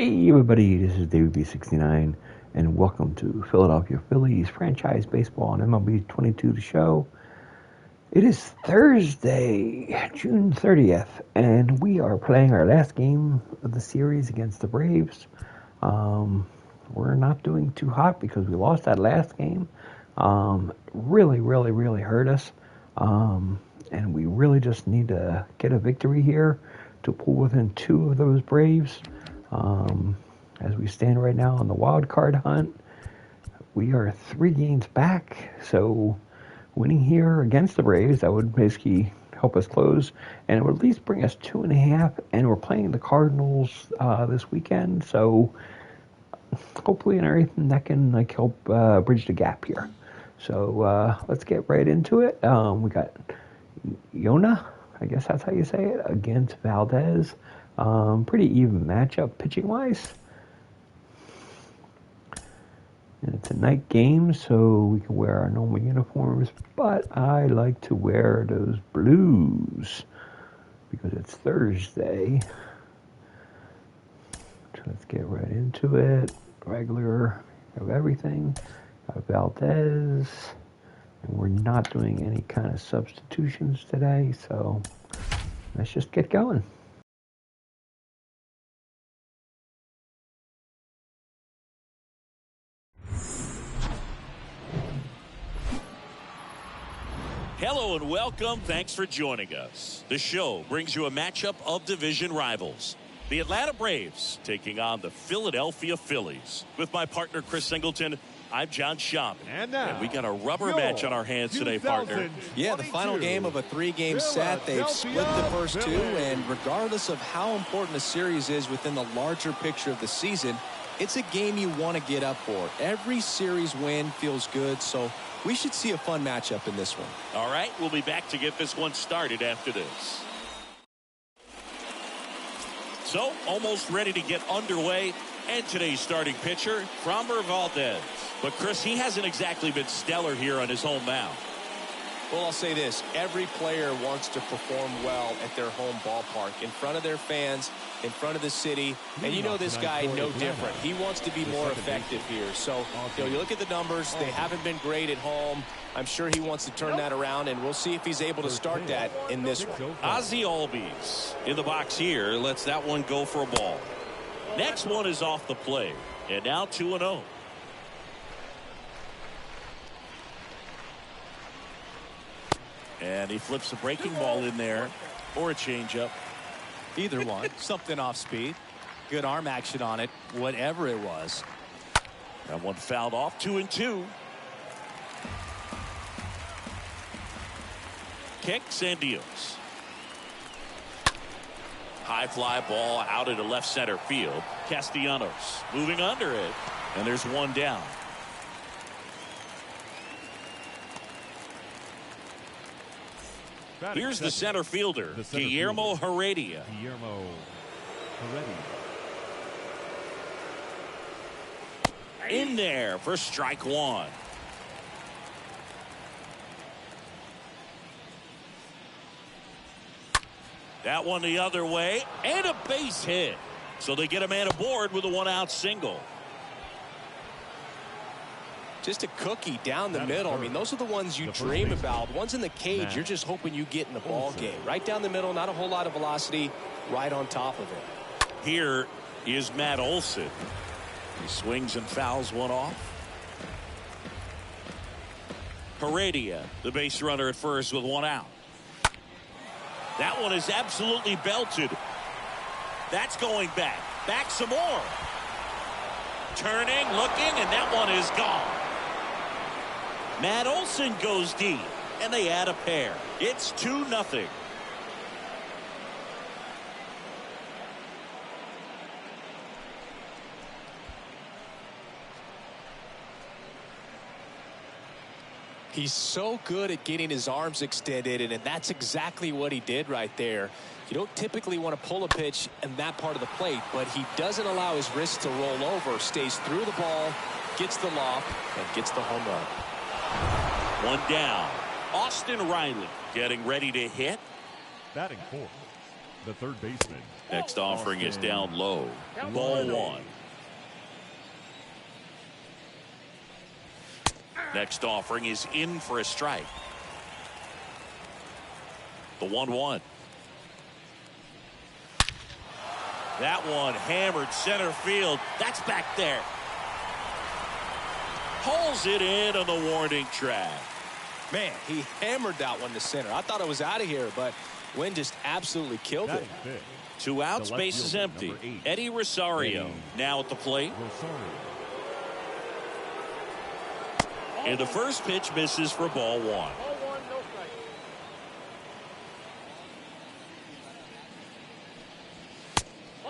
Hey everybody, this is David B69, and welcome to Philadelphia Phillies franchise baseball on MLB 22 The Show. It is Thursday, June 30th, and we are playing our last game of the series against the Braves. We're not doing too hot because we lost that last game. Really hurt us, and we really just need to get a victory here to pull within 2 of those Braves. As we stand right now on the wild card hunt, we are 3 games back, so winning here against the Braves, that would basically help us close, and it would at least bring us 2.5, and we're playing the Cardinals this weekend, so hopefully and everything that can help bridge the gap here. So let's get right into it. We got Yona, I guess that's how you say it, against Valdez. Pretty even matchup pitching wise. And it's a night game, so we can wear our normal uniforms, but I like to wear those blues because it's Thursday. So let's get right into it. Regular of everything. Got Valdez. And we're not doing any kind of substitutions today, so let's just get going. Hello and welcome. Thanks for joining us. The show brings you a matchup of division rivals. The Atlanta Braves taking on the Philadelphia Phillies. With my partner Chris Singleton, I'm John Shop. And we got a rubber match on our hands today, partner. Yeah, the final game of a 3-game set. They've split the first 2, and regardless of how important a series is within the larger picture of the season, it's a game you want to get up for. Every series win feels good, so we should see a fun matchup in this one. All right, we'll be back to get this one started after this. So, almost ready to get underway. And today's starting pitcher, Framber Valdez. But Chris, he hasn't exactly been stellar here on his home mound. Well, I'll say this. Every player wants to perform well at their home ballpark, in front of their fans, in front of the city. And you know this guy no different. He wants to be more effective here. So, you look at the numbers. They haven't been great at home. I'm sure he wants to turn that around, and we'll see if he's able to start that in this one. Ozzie Albies in the box here. Lets that one go for a ball. Next one is off the plate. And now 2-0. And he flips a breaking ball in there, or a changeup. Either one. Something off speed. Good arm action on it, whatever it was. That one fouled off. 2-2. Kicks and deals. High fly ball out into left center field. Castellanos moving under it. And there's one down. Here's the center fielder, Guillermo Heredia. In there for strike 1. That one the other way, and a base hit. So they get a man aboard with a 1-out single. Just a cookie down the middle. I mean, those are the ones you dream about. Ones in the cage, you're just hoping you get in the ball game. Right down the middle, not a whole lot of velocity, right on top of it. Here is Matt Olson. He swings and fouls one off. Heredia, the base runner at first with 1 out. That one is absolutely belted. That's going back. Back some more. Turning, looking, and that one is gone. Matt Olson goes deep, and they add a pair. It's 2-0. He's so good at getting his arms extended, and that's exactly what he did right there. You don't typically want to pull a pitch in that part of the plate, but he doesn't allow his wrist to roll over, stays through the ball, gets the loft, and gets the home run. 1 down. Austin Riley getting ready to hit. Batting fourth, the third baseman, Next offering is down low. Ball one. Next offering is in for a strike. The 1-1. That one hammered center field. That's back there. Pulls it in on the warning track. Man, he hammered that one to center. I thought it was out of here, but Wynn just absolutely killed it. 2 outs, base is empty. Eddie Rosario now at the plate. And the first pitch misses for ball one.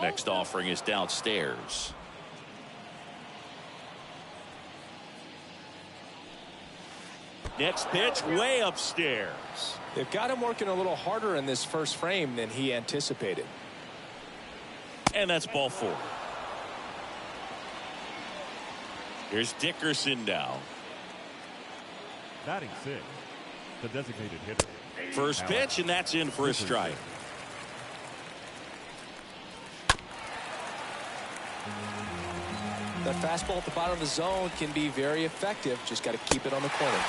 Next offering is downstairs. Next pitch way upstairs. They've got him working a little harder in this first frame than he anticipated. And that's ball four. Here's Dickerson now. Batting six, the designated hitter. First pitch, and that's in for a strike. That fastball at the bottom of the zone can be very effective. Just got to keep it on the corners.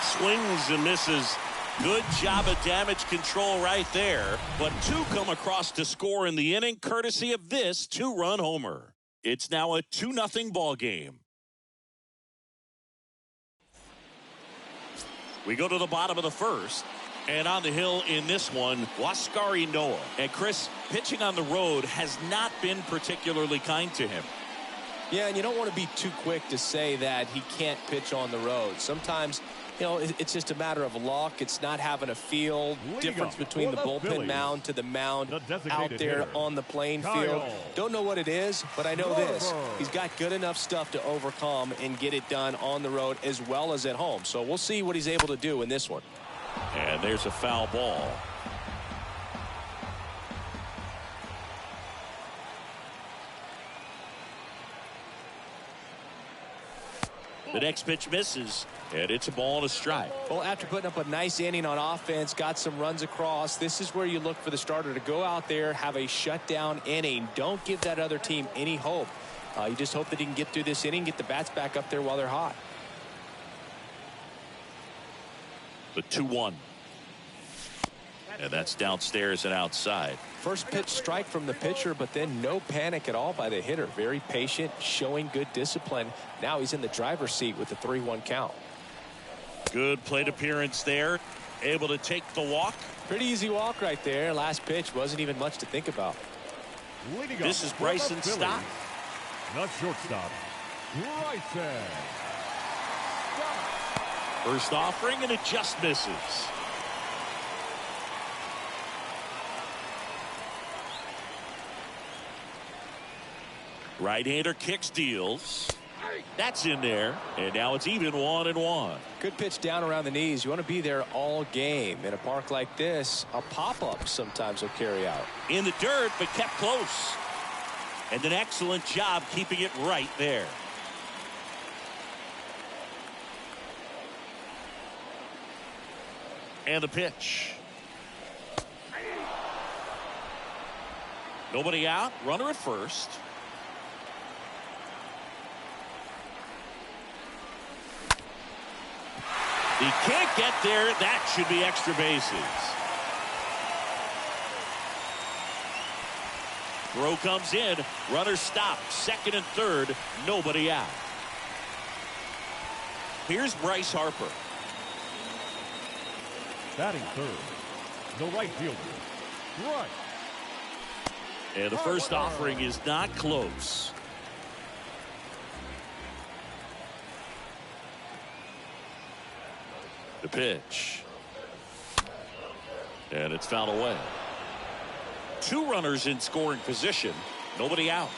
Swings and misses. Good job of damage control right there. But two come across to score in the inning, courtesy of this 2-run homer. It's now a 2-0 ball game. We go to the bottom of the first. And on the hill in this one, Huascar Ynoa. And Chris, pitching on the road has not been particularly kind to him. Yeah, and you don't want to be too quick to say that he can't pitch on the road. Sometimes, you know, it's just a matter of luck. It's not having a feel. Difference between the bullpen mound to the mound out there on the playing field. Don't know what it is, but I know this. He's got good enough stuff to overcome and get it done on the road as well as at home. So we'll see what he's able to do in this one. And there's a foul ball. The next pitch misses, and it's a ball and a strike. Well, after putting up a nice inning on offense, got some runs across, this is where you look for the starter to go out there, have a shutdown inning. Don't give that other team any hope. You just hope that he can get through this inning, get the bats back up there while they're hot. The 2-1. And that's downstairs and outside. First pitch strike from the pitcher, but then no panic at all by the hitter. Very patient, showing good discipline. Now he's in the driver's seat with the 3-1 count. Good plate appearance there. Able to take the walk. Pretty easy walk right there. Last pitch wasn't even much to think about. This is Bryson Stott. The shortstop, Bryson. First offering, and it just misses. Right-hander kicks, deals. That's in there, and now it's even 1-1. Good pitch down around the knees. You want to be there all game. In a park like this, a pop-up sometimes will carry out. In the dirt, but kept close. And an excellent job keeping it right there. And the pitch. Nobody out. Runner at first. He can't get there. That should be extra bases. Throw comes in. Runner stopped. Second and third. Nobody out. Here's Bryce Harper. Batting third, the right fielder, right. And the first offering is not close. The pitch. And it's fouled away. Two runners in scoring position. Nobody out.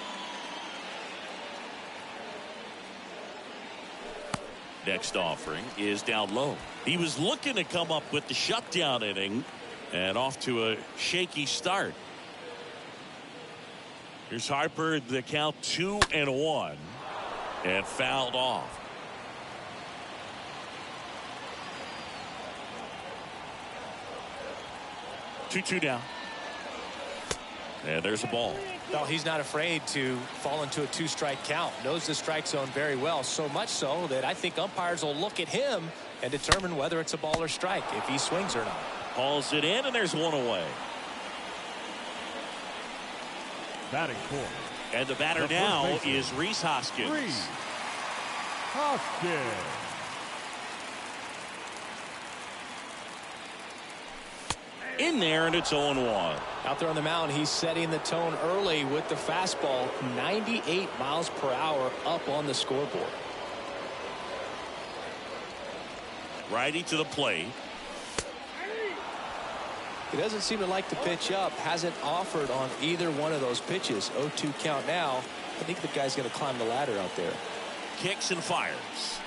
Next offering is down low. He was looking to come up with the shutdown inning and off to a shaky start. Here's Harper, the count 2-1, and fouled off. Two down. And there's a ball. Well, he's not afraid to fall into a 2-strike count. Knows the strike zone very well, so much so that I think umpires will look at him and determine whether it's a ball or strike, if he swings or not. Hauls it in, and there's one away. Batting fourth. And the batter now is Rhys Hoskins. Rhys Hoskins. In there, and it's 0-1. Out there on the mound, he's setting the tone early with the fastball. 98 miles per hour up on the scoreboard. Righty to the plate. He doesn't seem to like to pitch up. Hasn't offered on either one of those pitches. 0-2 count now. I think the guy's going to climb the ladder out there. Kicks and fires.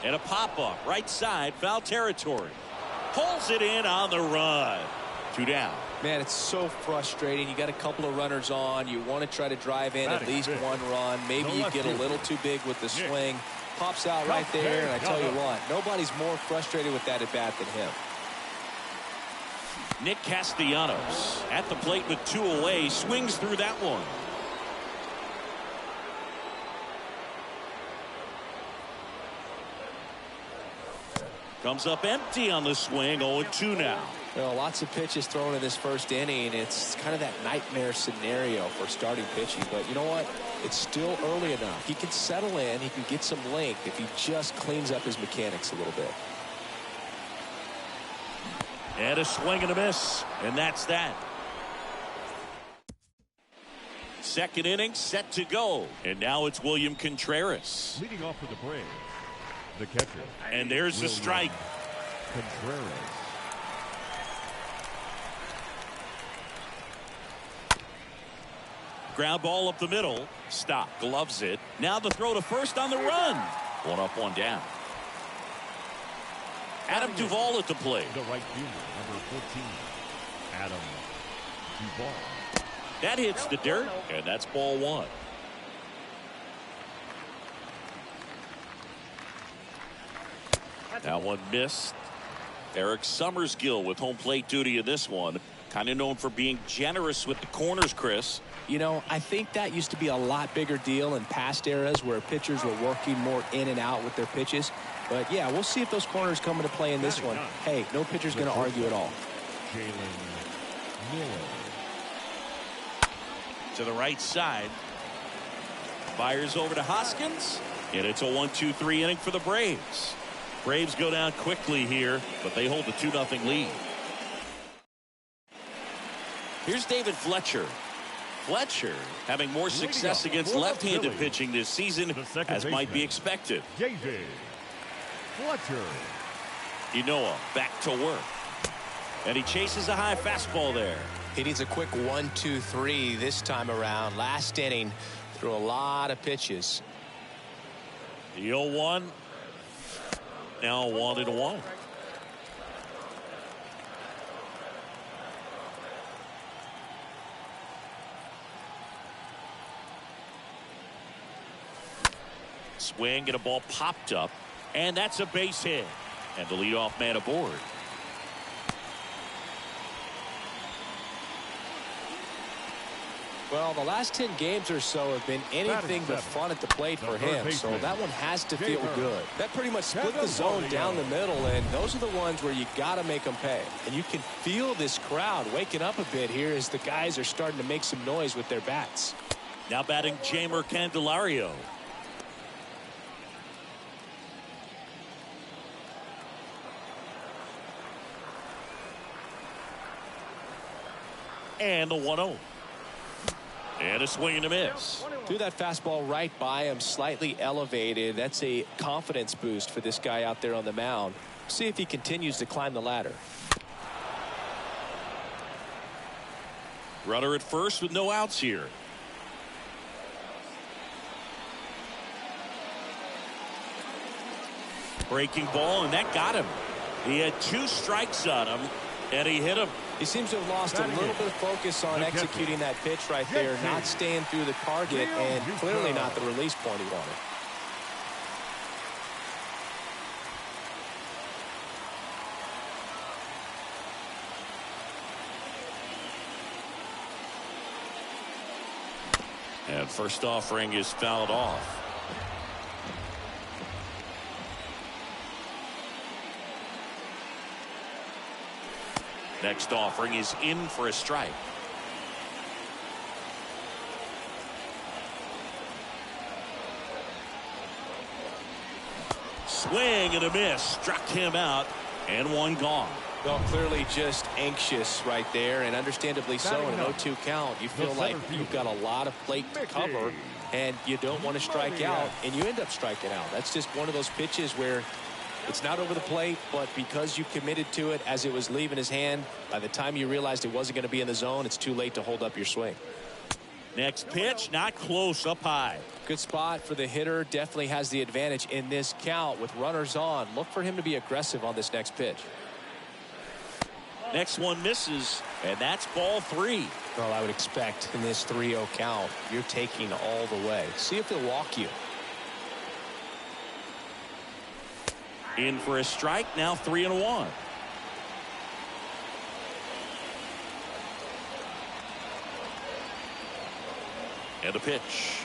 And a pop-up. Right side. Foul territory. Pulls it in on the run. 2 down. Man, it's so frustrating. You got a couple of runners on. You want to try to drive in at least one run. Maybe you get a little too big with the swing. Pops out right there, and I tell you what, nobody's more frustrated with that at bat than him. Nick Castellanos at the plate with 2 away. Swings through that one. Comes up empty on the swing. 0-2 now. Well, lots of pitches thrown in this first inning. It's kind of that nightmare scenario for starting pitching. But you know what? It's still early enough. He can settle in. He can get some length if he just cleans up his mechanics a little bit. And a swing and a miss. And that's that. Second inning set to go. And now it's William Contreras. Leading off for the Braves, the catcher. And there's the strike. Contreras. Ground ball up the middle. Stop. Gloves it. Now the throw to first on the run. 1 up, 1 down. Adam Duvall at the plate. The right fielder, number 14, Adam Duvall. That hits the dirt, and that's ball 1. That one missed. Eric Summersgill with home plate duty in this one. Kind of known for being generous with the corners, Chris. You know, I think that used to be a lot bigger deal in past eras where pitchers were working more in and out with their pitches. But, yeah, we'll see if those corners come into play in this one. Hey, no pitcher's going to argue at all. Jalen Miller. To the right side. Fires over to Hoskins. And it's a 1-2-3 inning for the Braves. Braves go down quickly here, but they hold the 2-0 lead. Here's David Fletcher. Fletcher having more success against left-handed pitching this season, as might be expected. David Fletcher. Ynoa back to work. And he chases a high fastball there. He needs a quick 1-2-3 this time around. Last inning, threw a lot of pitches. The 0-1. Now 1-1. Swing and a ball popped up, and that's a base hit. And the leadoff man aboard. Well, the last 10 games or so have been anything but fun at the plate for him, so that one has to feel good. That pretty much split the zone down the middle, and those are the ones where you got to make them pay. And you can feel this crowd waking up a bit here as the guys are starting to make some noise with their bats. Now batting Jamer Candelario. And the 1-0. And a swing and a miss. Threw that fastball right by him, slightly elevated. That's a confidence boost for this guy out there on the mound. See if he continues to climb the ladder. Runner at first with no outs here. Breaking ball, and that got him. He had 2 strikes on him, and he hit him. He seems to have lost a little bit of focus on executing that pitch right there, not staying through the target, and clearly not the release point he wanted. And first offering is fouled off. Next offering is in for a strike. Swing and a miss. Struck him out. And one gone. Well, clearly just anxious right there, and understandably so. In an 0-2 count, you feel like you've got a lot of plate to cover, and you don't want to strike out, and you end up striking out. That's just one of those pitches where it's not over the plate, but because you committed to it as it was leaving his hand, by the time you realized it wasn't going to be in the zone, it's too late to hold up your swing. Next pitch, not close, up high. Good spot for the hitter. Definitely has the advantage in this count with runners on. Look for him to be aggressive on this next pitch. Next one misses, and that's ball 3. Well, I would expect in this 3-0 count, you're taking all the way. See if he'll walk you. In for a strike, now 3-1. And a pitch.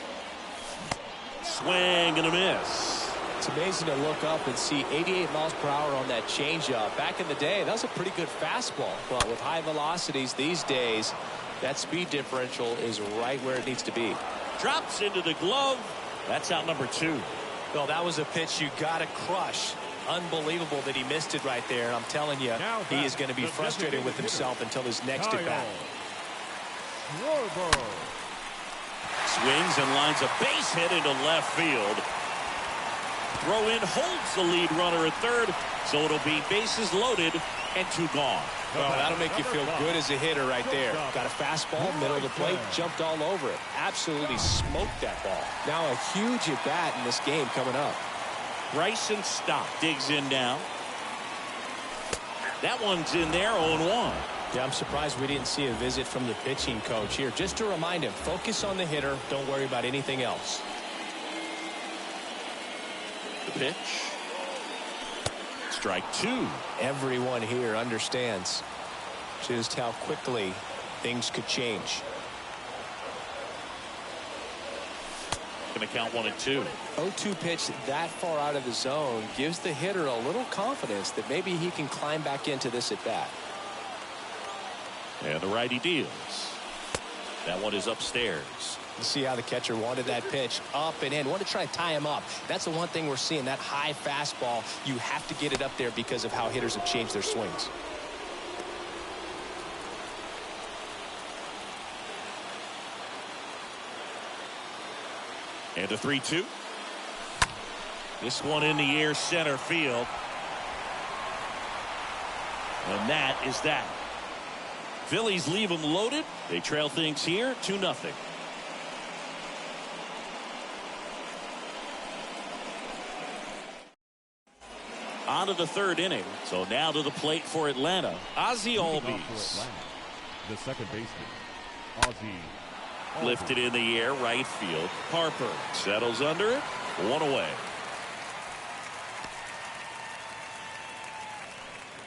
Swing and a miss. It's amazing to look up and see 88 miles per hour on that changeup. Back in the day, that was a pretty good fastball. But with high velocities these days, that speed differential is right where it needs to be. Drops into the glove. That's out number 2. Well, that was a pitch you got to crush. Unbelievable that he missed it right there. I'm telling you, he is going to be frustrated with himself until his next at bat. Swings and lines a base hit into left field. Throw in holds the lead runner at third, so it'll be bases loaded and 2 gone. Well, that'll make you feel good as a hitter right there. Got a fastball, middle of the plate, jumped all over it. Absolutely smoked that ball. Now a huge at bat in this game coming up. Bryson Stott digs in now. That one's in there, 0-1. Yeah, I'm surprised we didn't see a visit from the pitching coach here. Just to remind him, focus on the hitter. Don't worry about anything else. The pitch. Strike 2. Everyone here understands just how quickly things could change. Going to count 1-2. 0-2 pitch that far out of the zone gives the hitter a little confidence that maybe he can climb back into this at bat. And the righty deals. That one is upstairs. You see how the catcher wanted that pitch up and in. Want to try to tie him up. That's the one thing we're seeing. That high fastball, you have to get it up there because of how hitters have changed their swings. And a 3-2. This one in the air, center field. And that is that. Phillies leave them loaded. They trail things here 2-0. On to the 3rd inning. So now to the plate for Atlanta, Ozzie Albies. The second baseman, Ozzie. Lifted in the air, right field. Harper settles under it. 1 away.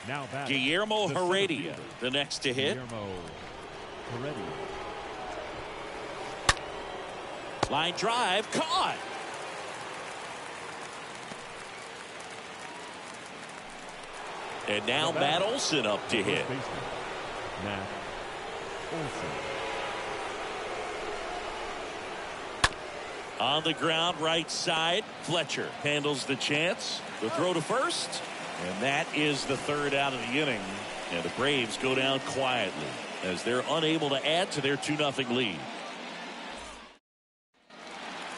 Now back. Guillermo Heredia, the next to hit. Guillermo Heredia. Line drive, caught. And now Matt Olson up to hit. Matt Olson. On the ground, right side. Fletcher handles the chance. The throw to first. And that is the 3rd out of the inning. And the Braves go down quietly as they're unable to add to their 2-0 lead.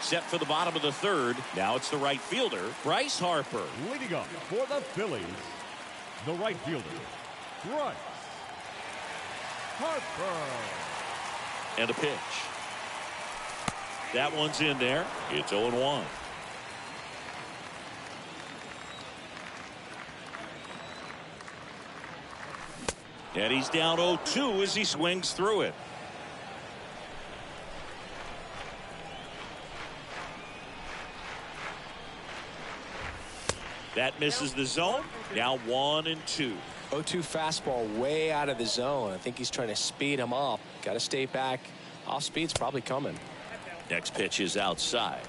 Set for the bottom of the 3rd. Now it's the right fielder, Bryce Harper. Leading up for the Phillies, the right fielder, Bryce Harper. And a pitch. That one's in there. It's 0-1. And he's down 0-2 as he swings through it. That misses the zone. Now 1-2. 0-2 fastball way out of the zone. I think he's trying to speed him up. Got to stay back. Off speed's probably coming. Next pitch is outside.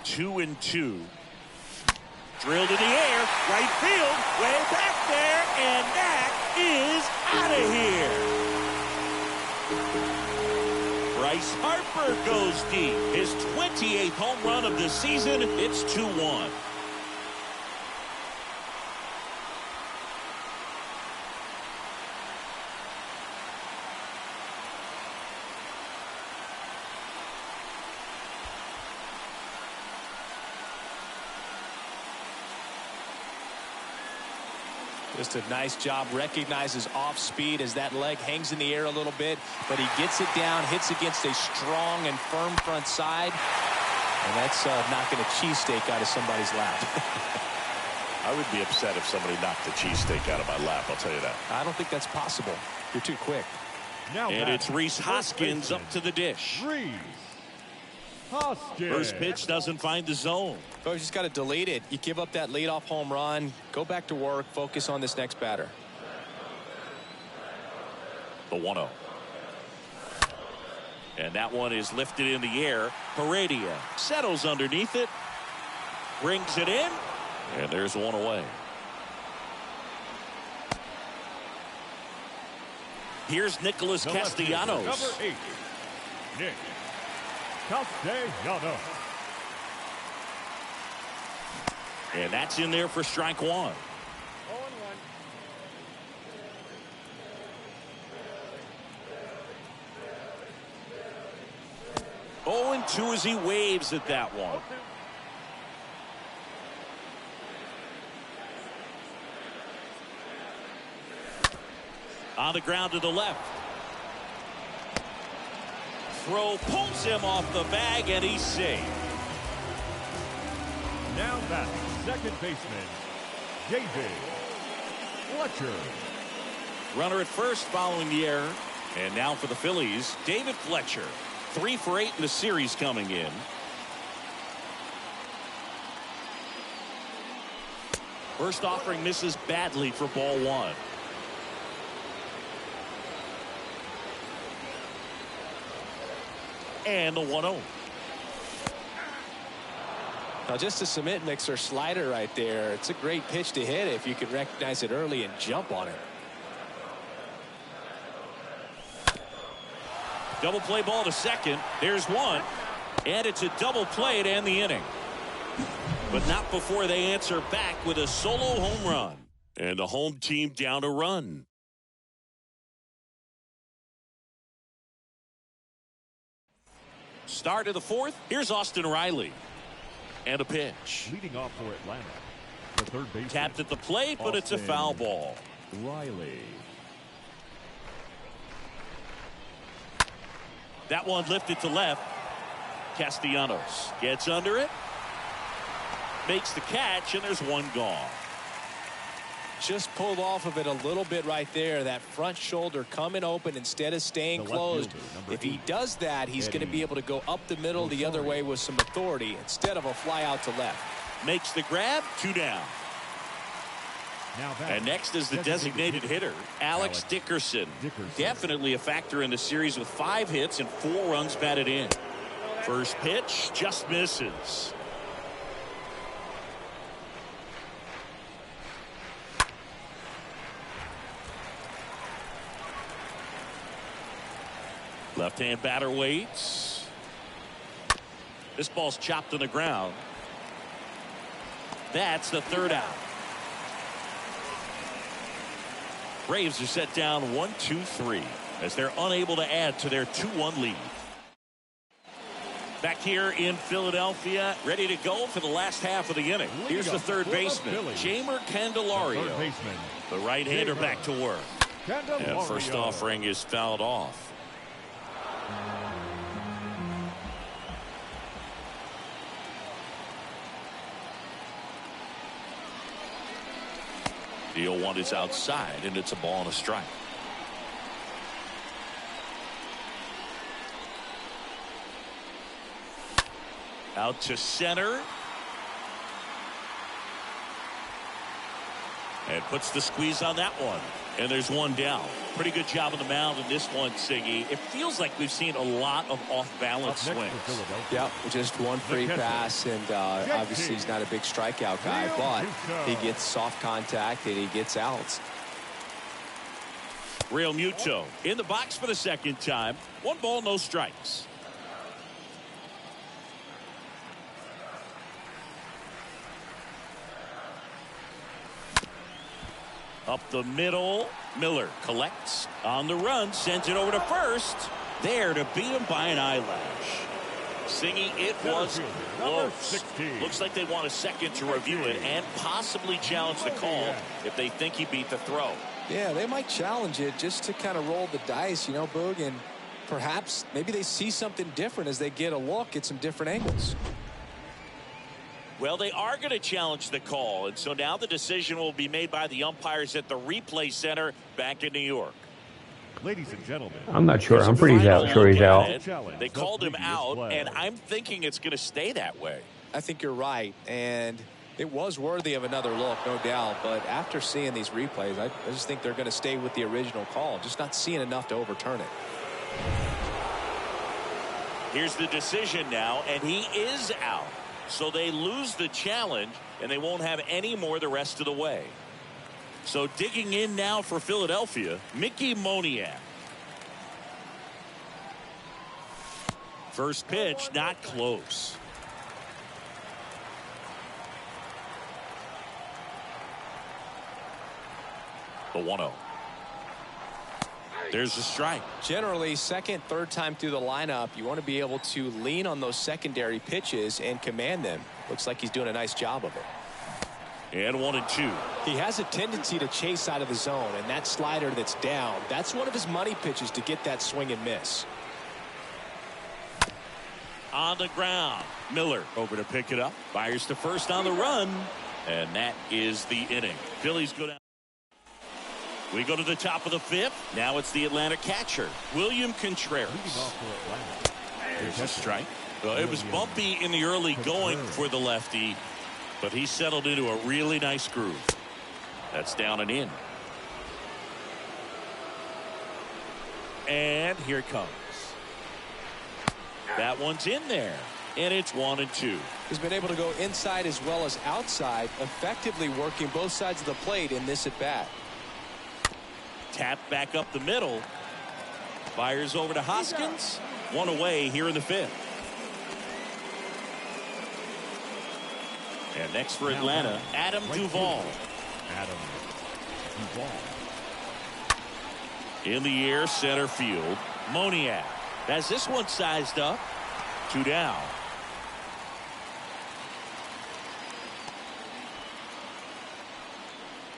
Two and two. Drilled in the air, right field, way back there, and that is out of here. Bryce Harper goes deep. His 28th home run of the season. It's 2-1. Just a nice job. Recognizes off speed as that leg hangs in the air a little bit, but he gets it down, hits against a strong and firm front side, and that's knocking a cheesesteak out of somebody's lap. I would be upset if somebody knocked the cheesesteak out of my lap, I'll tell you that. I don't think that's possible. You're too quick. Now and it's Rhys Hoskins up to the dish. Rhys Hoskins. First pitch doesn't find the zone. Oh, you just got to delete it. You give up that leadoff home run. Go back to work. Focus on this next batter. The 1-0. And that one is lifted in the air. Heredia settles underneath it. Brings it in. And there's one away. Here's Nicholas Castellanos. Number 8, Nick Castellanos. And that's in there for strike one. 0-2 as he waves at that one. On the ground to the left. Throw pulls him off the bag, and he's safe. Now batting, second baseman, David Fletcher. Runner at first following the error. And now for the Phillies, David Fletcher. 3 for 8 in the series coming in. First offering misses badly for ball one. And the 1-0. Now just a cement mixer slider right there. It's a great pitch to hit if you can recognize it early and jump on it. Double play ball to second. There's one. And it's a double play to end the inning. But not before they answer back with a solo home run. And the home team down a run. Start of the fourth. Here's Austin Riley. And a pitch. Leading off for Atlanta, the third baseman. Tapped at the plate, but it's a foul ball. Riley. That one lifted to left. Castellanos gets under it. Makes the catch, and there's one gone. Just pulled off of it a little bit right there. That front shoulder coming open instead of staying closed. If he does that, he's going to be able to go up the middle the other way with some authority instead of a fly out to left. Makes the grab. 2 down. And next is the designated hitter, Alex Dickerson. Definitely a factor in the series with 5 hits and 4 runs batted in. First pitch just misses. Left-hand batter waits. This ball's chopped on the ground. That's the 3rd out. Braves are set down 1-2-3 as they're unable to add to their 2-1 lead. Back here in Philadelphia, ready to go for the last half of the inning. Here's the third baseman, Jeimer Candelario. The right-hander back to work. And first offering is fouled off. The 0-1 is outside, and it's a ball and a strike. Out to center. And puts the squeeze on that one. And there's one down. Pretty good job on the mound in this one, Siggy. It feels like we've seen a lot of off-balance swings. Yeah, just one free pass, and obviously he's not a big strikeout guy, but he gets soft contact and he gets outs. Real Muto in the box for the second time. 1 ball, no strikes. Up the middle, Miller collects on the run, sends it over to first. There to beat him by an eyelash. Singy, it was close. Looks like they want a second to review it and possibly challenge the call if they think he beat the throw. Yeah, they might challenge it just to kind of roll the dice, you know, Boog, and perhaps maybe they see something different as they get a look at some different angles. Well, they are going to challenge the call, and so now the decision will be made by the umpires at the replay center back in New York. Ladies and gentlemen, I'm not sure. I'm pretty sure he's out. They called him out, and I'm thinking it's going to stay that way. I think you're right, and it was worthy of another look, no doubt. But after seeing these replays, I just think they're going to stay with the original call, just not seeing enough to overturn it. Here's the decision now, and he is out. So they lose the challenge, and they won't have any more the rest of the way. So digging in now for Philadelphia, Mickey Moniak. First pitch, not close. The 1-0. There's a strike. Generally, second, third time through the lineup, you want to be able to lean on those secondary pitches and command them. Looks like he's doing a nice job of it. And 1-2. He has a tendency to chase out of the zone, and that slider that's down, that's one of his money pitches to get that swing and miss. On the ground, Miller over to pick it up. Fires to first on the run, and that is the inning. Phillies go down. We go to the top of the 5th. Now it's the Atlanta catcher, William Contreras. There's a strike. It was bumpy in the early going for the lefty, but he settled into a really nice groove. That's down and in. And here it comes. That one's in there, and it's 1-2. He's been able to go inside as well as outside, effectively working both sides of the plate in this at-bat. Tap back up the middle. Fires over to Hoskins. One away here in the 5th. And next for Atlanta, Adam Duvall. In the air, center field. Moniak has this one sized up. 2 down.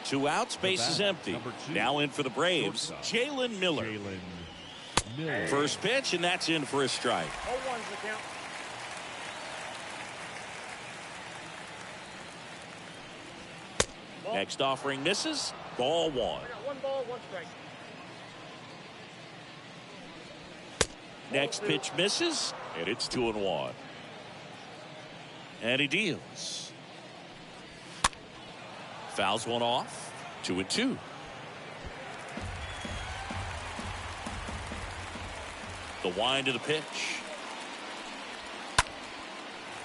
Two outs, base is empty. Now in for the Braves, Jalen Miller. First pitch, and that's in for a strike. Next offering misses. Ball 1. 1 ball, 1 strike. Next pitch misses, and it's 2-1. And he deals. Fouls one off. 2-2. The wind of the pitch.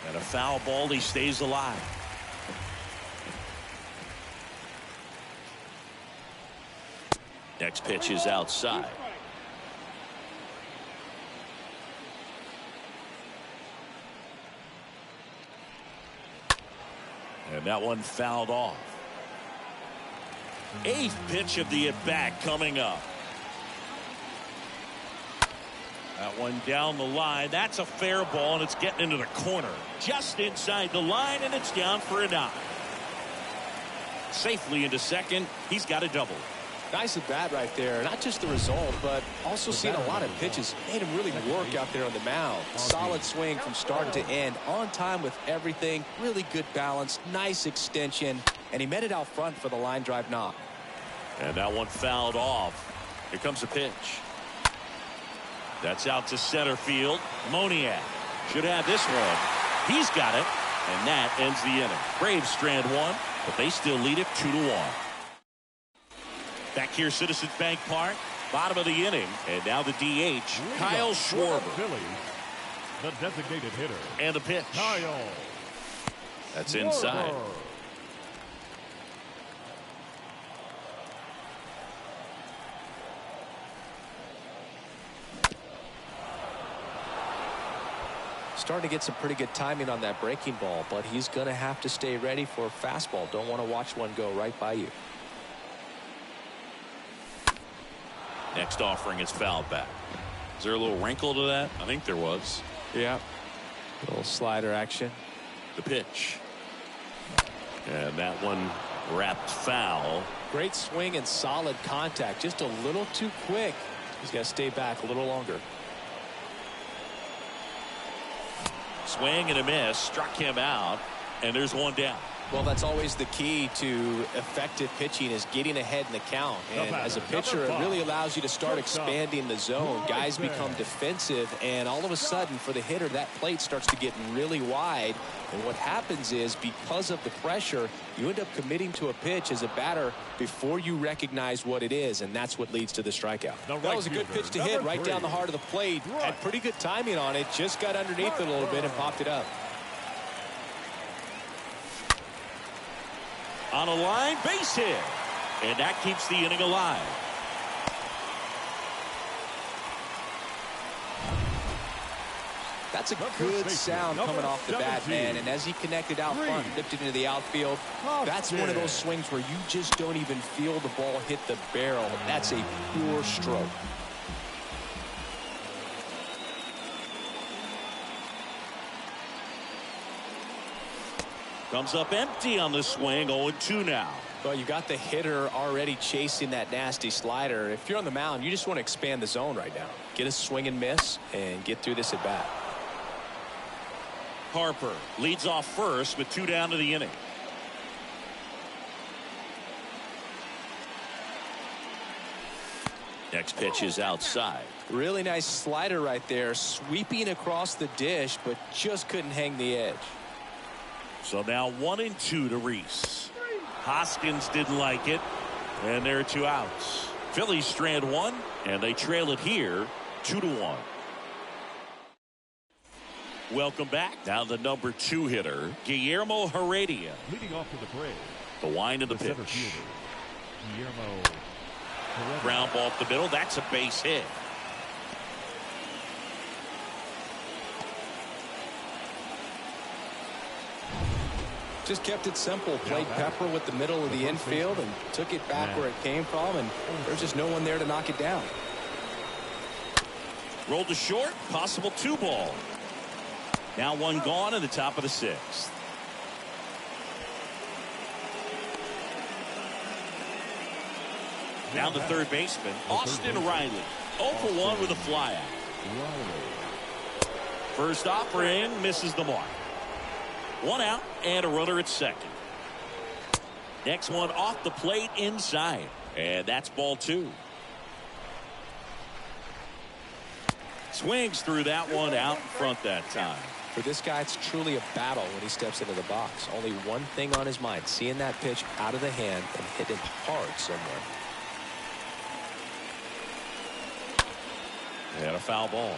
And a foul ball. He stays alive. Next pitch is outside. And that one fouled off. 8th pitch of the at-bat coming up. That one down the line. That's a fair ball, and it's getting into the corner. Just inside the line, and it's down for a knock. Safely into second. He's got a double. Nice at bat right there. Not just the result, but also seeing a lot of pitches. Made him really work out there on the mound. Solid swing from start to end. On time with everything. Really good balance. Nice extension. And he met it out front for the line drive knock. And that one fouled off. Here comes a pitch. That's out to center field. Moniak should have this one. He's got it. And that ends the inning. Braves strand 1, but they still lead it 2-1. Back here, Citizens Bank Park, bottom of the inning. And now the DH, Kyle Schwarber. Phillies, the designated hitter. And the pitch. Kyle. That's inside. Schwarber. Starting to get some pretty good timing on that breaking ball, but he's going to have to stay ready for a fastball. Don't want to watch one go right by you. Next offering is fouled back. Is there a little wrinkle to that? I think there was. Yeah. A little slider action. The pitch. And that one wrapped foul. Great swing and solid contact. Just a little too quick. He's got to stay back a little longer. Swing and a miss. Struck him out. And there's one down. Well, that's always the key to effective pitching, is getting ahead in the count. And as a pitcher, it really allows you to start expanding the zone. Guys become defensive, and all of a sudden, for the hitter, that plate starts to get really wide. And what happens is, because of the pressure, you end up committing to a pitch as a batter before you recognize what it is, and that's what leads to the strikeout. That was a good pitch to hit right down the heart of the plate. Had pretty good timing on it. Just got underneath it a little bit and popped it up. On a line, base hit. And that keeps the inning alive. That's a good sound coming off the bat, man. And as he connected out front, dipped it into the outfield, that's one of those swings where you just don't even feel the ball hit the barrel. That's a pure stroke. Comes up empty on the swing. 0-2 now. Well, you got the hitter already chasing that nasty slider. If you're on the mound, you just want to expand the zone right now. Get a swing and miss and get through this at bat. Harper leads off first with 2 down to the inning. Next pitch is outside. Really nice slider right there, sweeping across the dish, but just couldn't hang the edge. So now 1-2 to Reese. Hoskins didn't like it, and there are 2 outs. Phillies strand 1, and they trail it here 2-1. Welcome back. Now the number 2 hitter, Guillermo Heredia. Leading off to the Braves. The wind of the pitch. Guillermo. Ground ball up the middle. That's a base hit. Just kept it simple. Played Pepper with the middle of the infield and took it back where it came from, and there's just no one there to knock it down. Rolled to short. Possible 2 ball. Now 1 gone in the top of the 6th. Now the third baseman, Austin Riley. 0 for 1 with a flyout. First offering misses the mark. 1 out and a runner at second. Next one off the plate inside. And that's ball 2. Swings through that one out in front that time. For this guy, it's truly a battle when he steps into the box. Only one thing on his mind, seeing that pitch out of the hand and hit it hard somewhere. And a foul ball.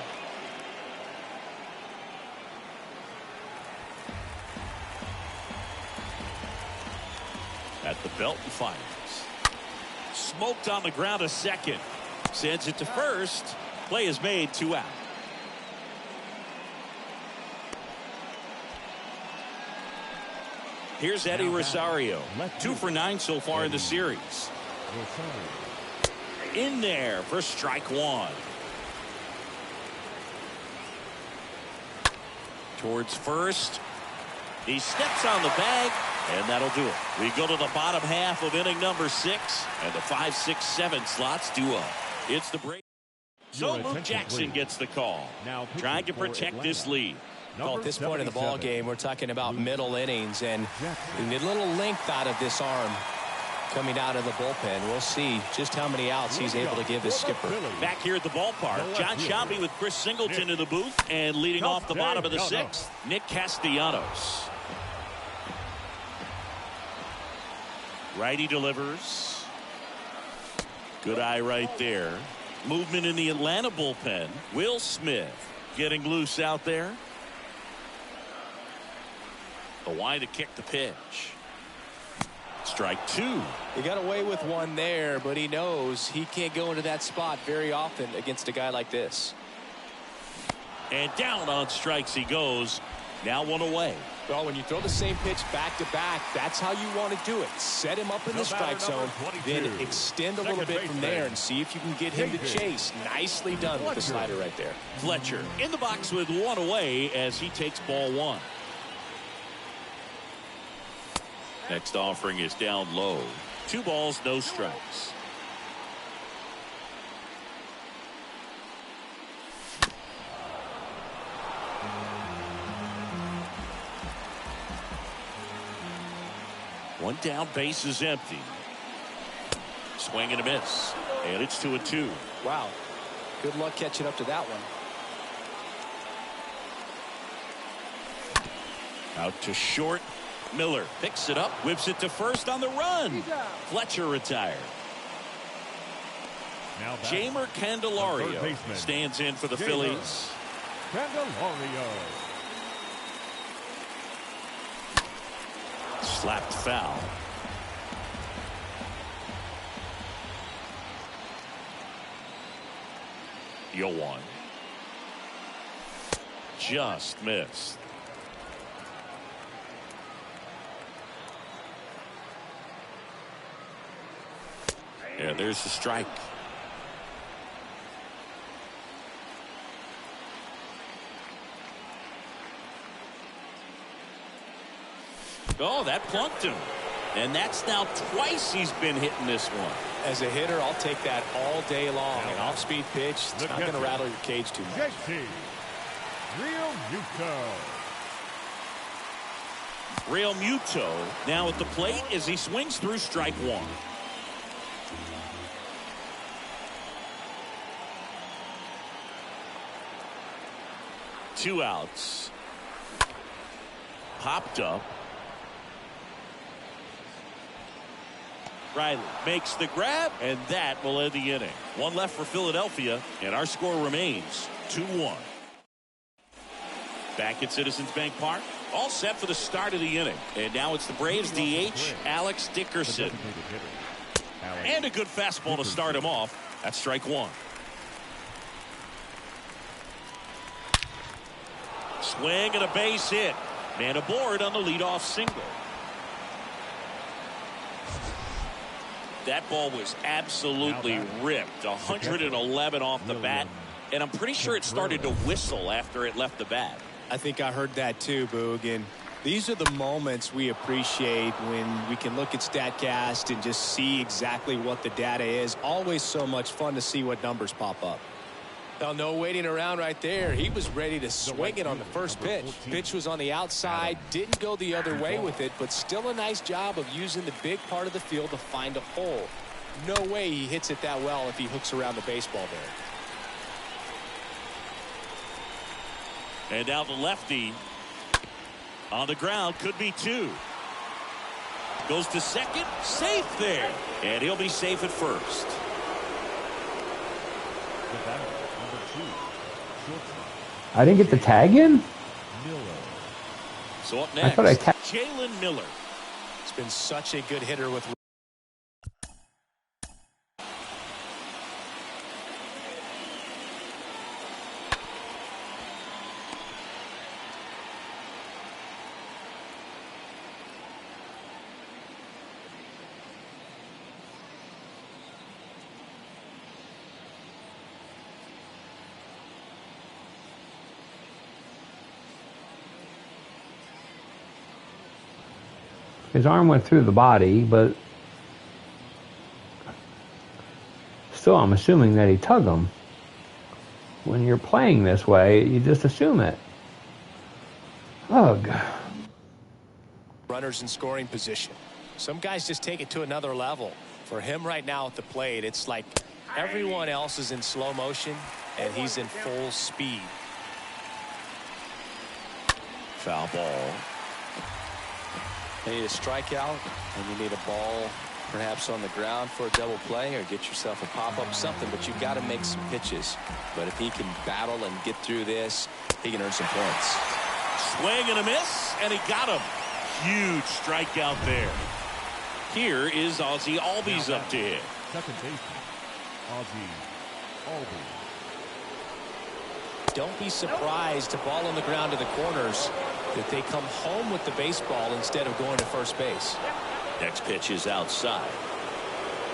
At the belt and fires. Smoked on the ground a second. Sends it to first. Play is made, 2 out. Here's Eddie Rosario. 2 for 9 so far in the series. In there for strike 1. Towards first. He steps on the bag, and that'll do it. We go to the bottom half of inning number 6, and the 5, 6, 7 slots do up. It's the break. So Luke Jackson gets the call. Now trying to protect this lead. Well, at this point in the ball game, we're talking about middle innings, and we need a little length out of this arm coming out of the bullpen. We'll see just how many outs he's able to give his skipper. Back here at the ballpark, John Shelby with Chris Singleton in the booth, and leading off the bottom of the 6th, Nick Castellanos. Righty delivers. Good eye right there. Movement in the Atlanta bullpen. Will Smith getting loose out there. The wide to kick the pitch. Strike two. He got away with one there, but he knows he can't go into that spot very often against a guy like this. And down on strikes he goes. Now one away. Well, when you throw the same pitch back to back, that's how you want to do it. Set him up in the strike zone, then extend a little bit from there and see if you can get him to chase. Nicely done with the slider right there. Fletcher in the box with one away as he takes ball one. Next offering is down low. 2 balls, no strikes. One down, base is empty. Swing and a miss. And it's 2-2. Wow. Good luck catching up to that one. Out to short. Miller picks it up, whips it to first on the run. Fletcher retired. Now Jamer Candelario stands in for the Phillies. Candelario. Slapped foul. Yoan. Just missed. Yeah, there's the strike. Oh, that plunked him. And that's now twice he's been hitting this one. As a hitter, I'll take that all day long. An off-speed pitch, it's not going to rattle your cage too much. Real Muto. Real Muto now at the plate as he swings through strike one. Two outs. Popped up. Riley makes the grab, and that will end the inning. One left for Philadelphia, and our score remains 2-1. Back at Citizens Bank Park, all set for the start of the inning. And now it's the Braves DH, Alex Dickerson. And a good fastball to start him off. That's strike one. Swing and a base hit. Man aboard on the leadoff single. That ball was absolutely ripped. 111 off the bat. And I'm pretty sure it started to whistle after it left the bat. I think I heard that too, Boog. And these are the moments we appreciate when we can look at StatCast and just see exactly what the data is. Always so much fun to see what numbers pop up. Now, no waiting around right there. He was ready to swing it on the first pitch. Pitch was on the outside, didn't go the other way with it, but still a nice job of using the big part of the field to find a hole. No way he hits it that well if he hooks around the baseball there. And now the lefty on the ground, could be two. Goes to second, safe there. And he'll be safe at first. I didn't get the tag in? So up I thought I next, Jalen Miller. He's been such a good hitter with. His arm went through the body, but still I'm assuming that he tugged him. When you're playing this way, you just assume it. Ugh. Runners in scoring position. Some guys just take it to another level. For him right now at the plate, it's like everyone else is in slow motion and he's in full speed. Foul ball. You need a strikeout and you need a ball perhaps on the ground for a double play or get yourself a pop-up, something, but you've got to make some pitches. But if he can battle and get through this, he can earn some points. Swing and a miss, and he got him. Huge strikeout there. Here is Ozzie Albies up to hit. Second baseman, Ozzie Albies. Don't be surprised to ball on the ground to the corners that they come home with the baseball instead of going to first base. Next pitch is outside.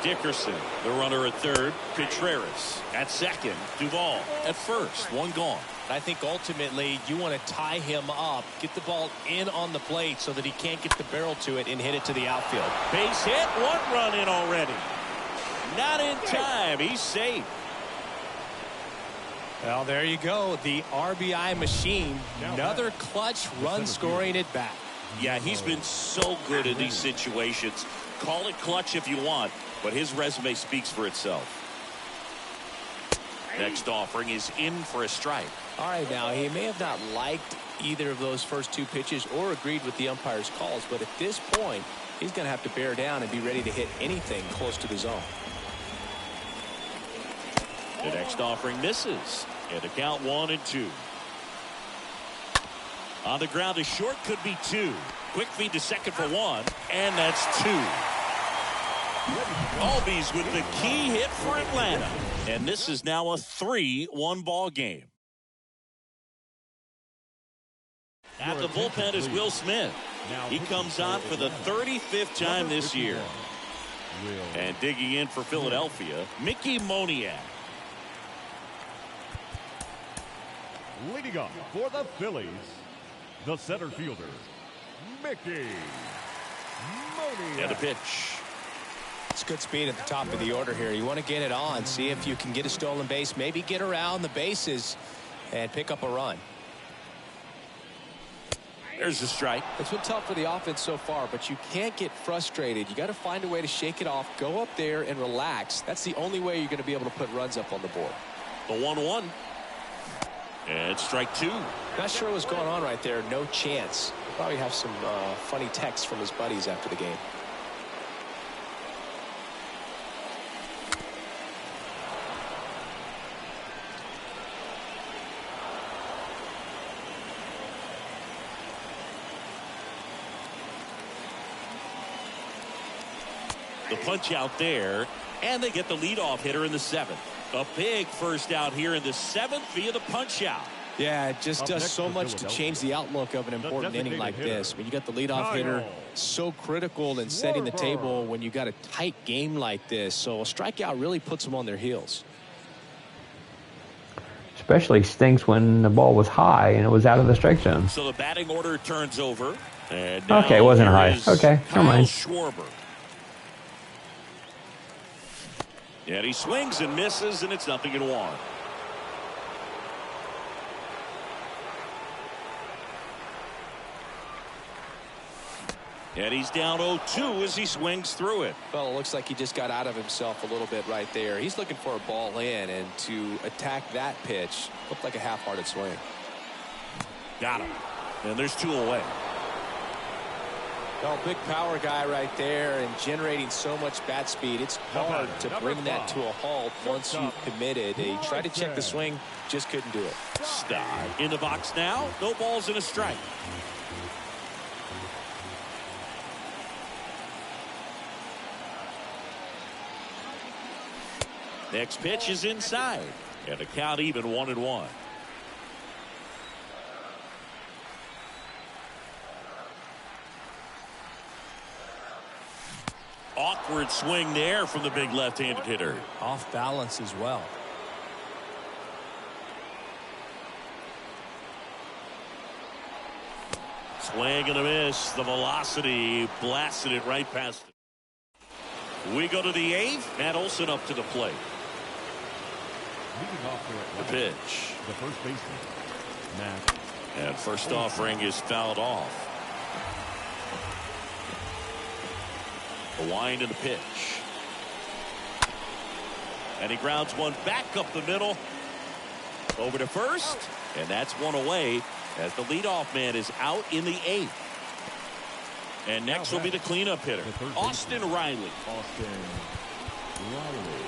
Dickerson, the runner at third. Contreras at second. Duvall at first. One gone. I think ultimately you want to tie him up, get the ball in on the plate so that he can't get the barrel to it and hit it to the outfield. Base hit. One run in already. Not in time. He's safe. Well, there you go. The RBI machine. Another clutch run scoring at bat. Yeah, he's been so good in these situations. Call it clutch if you want, but his resume speaks for itself. Next offering is in for a strike. All right, now he may have not liked either of those first two pitches or agreed with the umpire's calls, but at this point, he's going to have to bear down and be ready to hit anything close to the zone. The next offering misses. And the count 1-2. On the ground to short, could be 2. Quick feed to second for 1, and that's 2. Albies with the key hit for Atlanta. And this is now a 3-1 ball game. At the bullpen is Will Smith. He comes on for the 35th time this year. And digging in for Philadelphia, Mickey Moniak. Leading up for the Phillies, the center fielder, Mickey Moniak. And a pitch. It's good speed at the top of the order here. You want to get it on, see if you can get a stolen base, maybe get around the bases and pick up a run. There's a strike. It's been tough for the offense so far, but you can't get frustrated. You got to find a way to shake it off, go up there and relax. That's the only way you're going to be able to put runs up on the board. The 1-1. And strike 2. Not sure what's going on right there. No chance. He'll probably have some funny texts from his buddies after the game. The punch out there, and they get the leadoff hitter in the 7th. A big first out here in the 7th via the punch out. Yeah, it just does so much to change the outlook of an important inning like this. When you got the leadoff hitter, so critical in setting the table when you got a tight game like this. So a strikeout really puts them on their heels. Especially stinks when the ball was high and it was out of the strike zone. So the batting order turns over. And okay, it wasn't high. Okay, never mind. Schwarber. And he swings and misses, and it's 0-1. And he's down 0-2 as he swings through it. Well, it looks like he just got out of himself a little bit right there. He's looking for a ball in, and to attack that pitch looked like a half-hearted swing. Got him. And there's 2 away. Well, big power guy right there and generating so much bat speed. It's hard to bring that to a halt once you've committed. He tried to check the swing, just couldn't do it. Sty in the box now. No balls and a strike. Next pitch is inside. And the count even 1-1. Awkward swing there from the big left-handed hitter. Off balance as well. Swing and a miss. The velocity blasted it right past it. We go to the 8th. Matt Olson up to the plate. Leading off for The pitch. the first baseman, Matt. And first offering is fouled off. The wind and the pitch. And he grounds one back up the middle. Over to first. And that's one away as the leadoff man is out in the 8th. And next will be the cleanup hitter, Austin Riley. Austin Riley.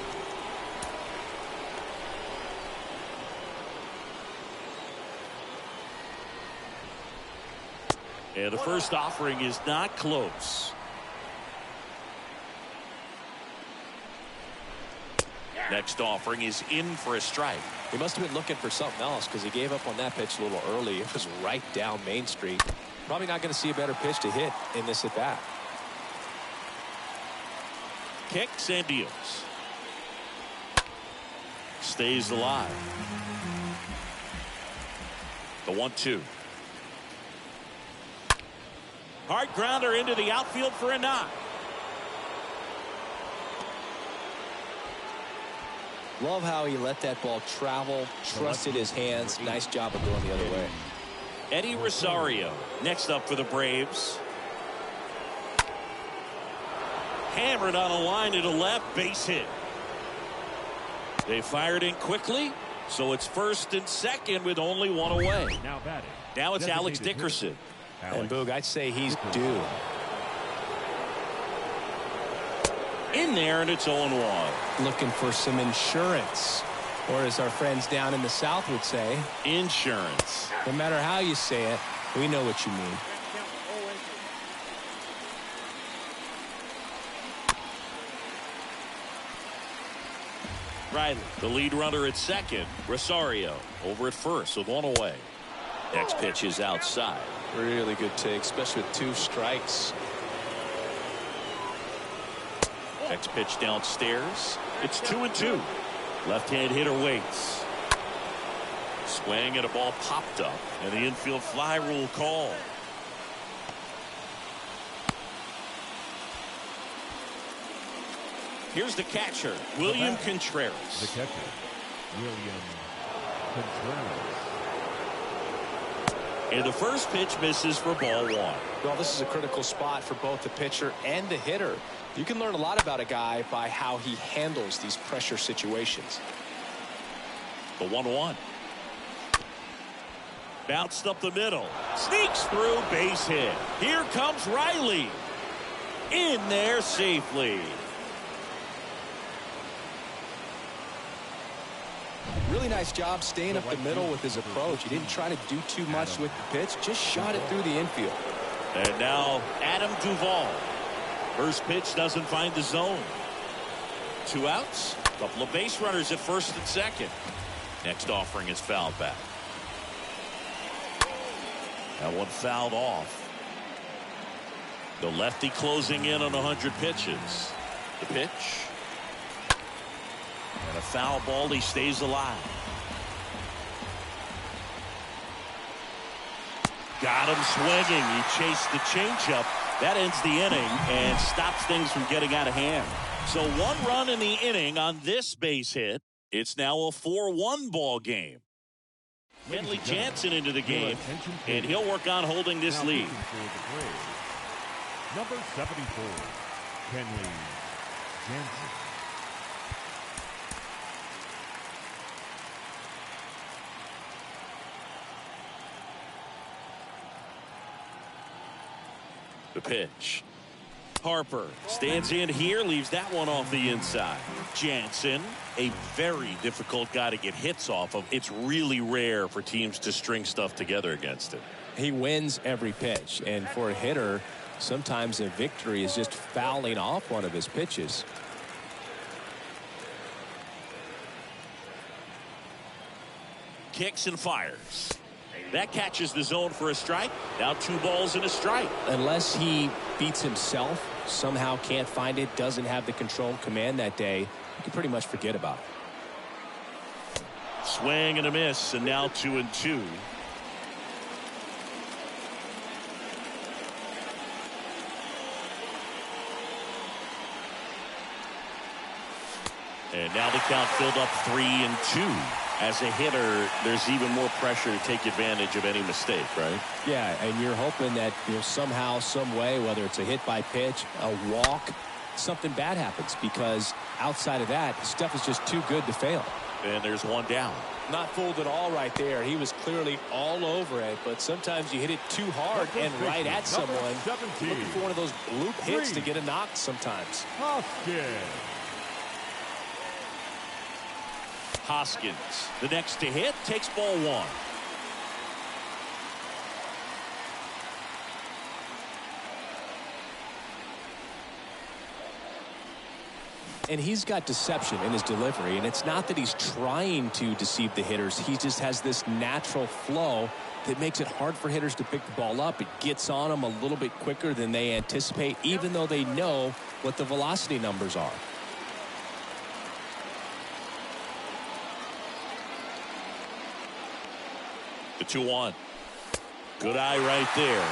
And the first offering is not close. Next offering is in for a strike. He must have been looking for something else because he gave up on that pitch a little early. It was right down Main Street. Probably not going to see a better pitch to hit in this at bat. Kicks and deals. Stays alive. The 1-2. Hard grounder into the outfield for a knock. Love how he let that ball travel, trusted his hands. Nice job of going the other way. Eddie Rosario next up for the Braves. Hammered on a line to the left, base hit. They fired in quickly, so it's first and second with only one away. Now batting. Now it's Alex Dickerson. And Boog, I'd say he's due. In there, and it's 0-1. Looking for some insurance, or as our friends down in the South would say, Insurance. no matter how you say it, we know what you mean. Riley, the lead runner at second. Rosario over at first with one away. Next pitch is outside. Really good take, especially with 2 strikes. Next pitch downstairs. It's 2-2. Left-hand hitter waits. Swing and a ball popped up, and the infield fly rule call. Here's the catcher, William Contreras. The catcher, William Contreras. And the first pitch misses for ball 1. Well, this is a critical spot for both the pitcher and the hitter. You can learn a lot about a guy by how he handles these pressure situations. The 1-1. Bounced up the middle. Sneaks through, base hit. Here comes Riley. In there safely. Really nice job staying up the middle with his approach. He didn't try to do too much with the pitch, just shot it through the infield. And now Adam Duvall. First pitch doesn't find the zone. 2 outs. Couple of base runners at first and second. Next offering is fouled back. That one fouled off. The lefty closing in on 100 pitches. The pitch. And a foul ball. He stays alive. Got him swinging. He chased the changeup. That ends the inning and stops things from getting out of hand. So 1 run in the inning on this base hit. It's now a 4-1 ball game. Kenley Jansen into the game, and he'll work on holding this lead. Number 74, Kenley Jansen. The pitch. Harper stands in here, leaves that one off the inside. Jansen, a very difficult guy to get hits off of. It's really rare for teams to string stuff together against him. He wins every pitch, and for a hitter, sometimes a victory is just fouling off one of his pitches. Kicks and fires. That catches the zone for a strike. Now 2 balls and a strike. Unless he beats himself, somehow can't find it, doesn't have the control and command that day, you can pretty much forget about it. Swing and a miss, and now 2-2. And now the count filled up 3-2. As a hitter, there's even more pressure to take advantage of any mistake, right? Yeah, and you're hoping that somehow, some way, whether it's a hit by pitch, a walk, something bad happens, because outside of that, stuff is just too good to fail. And there's one down. Not fooled at all right there. He was clearly all over it, but sometimes you hit it too hard and right at someone. Looking for one of those bloop hits to get a knock sometimes. Hoskins, the next to hit, takes ball one. And he's got deception in his delivery, and it's not that he's trying to deceive the hitters. He just has this natural flow that makes it hard for hitters to pick the ball up. It gets on them a little bit quicker than they anticipate, even though they know what the velocity numbers are. The 2-1. Good eye right there.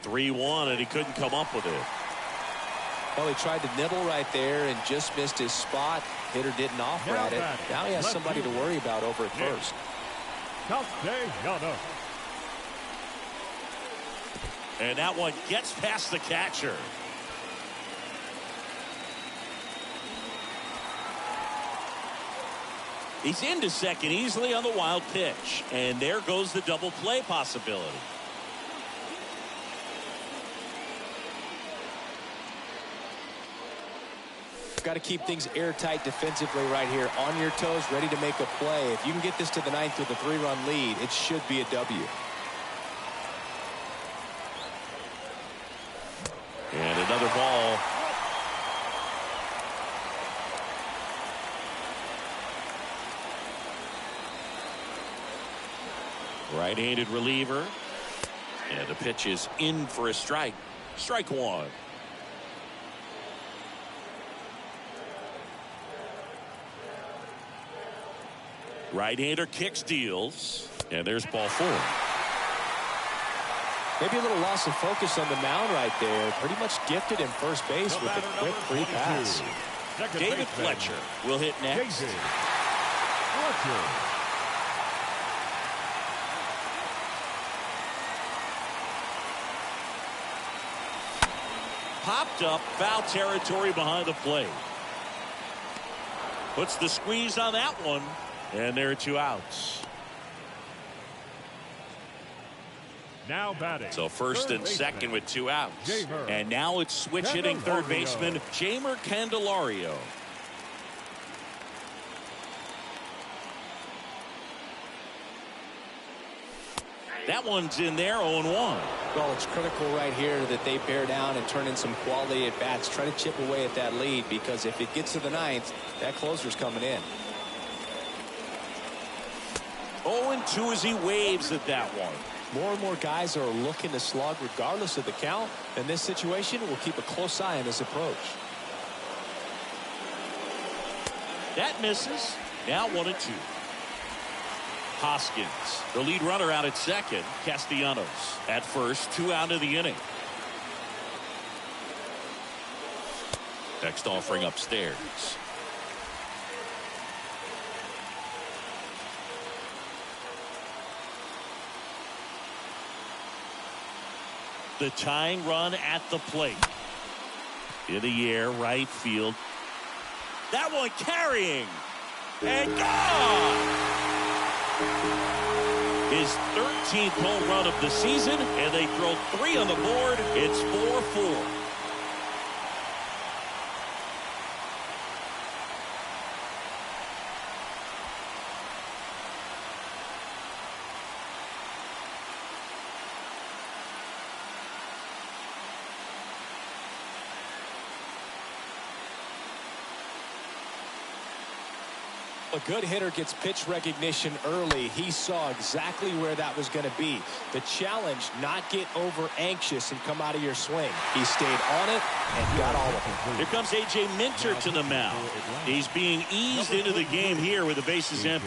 (3-1) and he couldn't come up with it. Well, he tried to nibble right there and just missed his spot. Hitter didn't offer at it. Now he has somebody to worry about over at first. And that one gets past the catcher. He's into second easily on the wild pitch. And there goes the double play possibility. Got to keep things airtight defensively right here. On your toes, ready to make a play. If you can get this to the ninth with a 3-run lead, it should be a W. And another ball. Right-handed reliever. And the pitch is in for a strike. Strike one. Right-hander kicks, deals, and there's ball four. Maybe a little loss of focus on the mound right there. Pretty much gifted in first base with a quick free pass. David Fletcher will hit next. Popped up, foul territory behind the plate. Puts the squeeze on that one. And there are two outs. Now batting. So first and second with two outs. And now it's switch hitting third baseman Jeimer Candelario. That one's in there, 0-1. Well, it's critical right here that they bear down and turn in some quality at bats. Try to chip away at that lead, because if it gets to the ninth, that closer's coming in. 0-2 as he waves at that one. More and more guys are looking to slug regardless of the count. In this situation, we'll keep a close eye on his approach. That misses. Now 1-2. Hoskins, the lead runner, out at second. Castellanos at first. 2 out of the inning. Next offering upstairs. The tying run at the plate. In the air, right field. That one carrying. And gone! His 13th home run of the season, and they throw 3 on the board. It's 4-4. A good hitter gets pitch recognition early. He saw exactly where that was going to be. The challenge, not get over anxious and come out of your swing. He stayed on it and got all of it. Here comes A.J. Minter to the mound. He's being eased into the game here with the bases empty.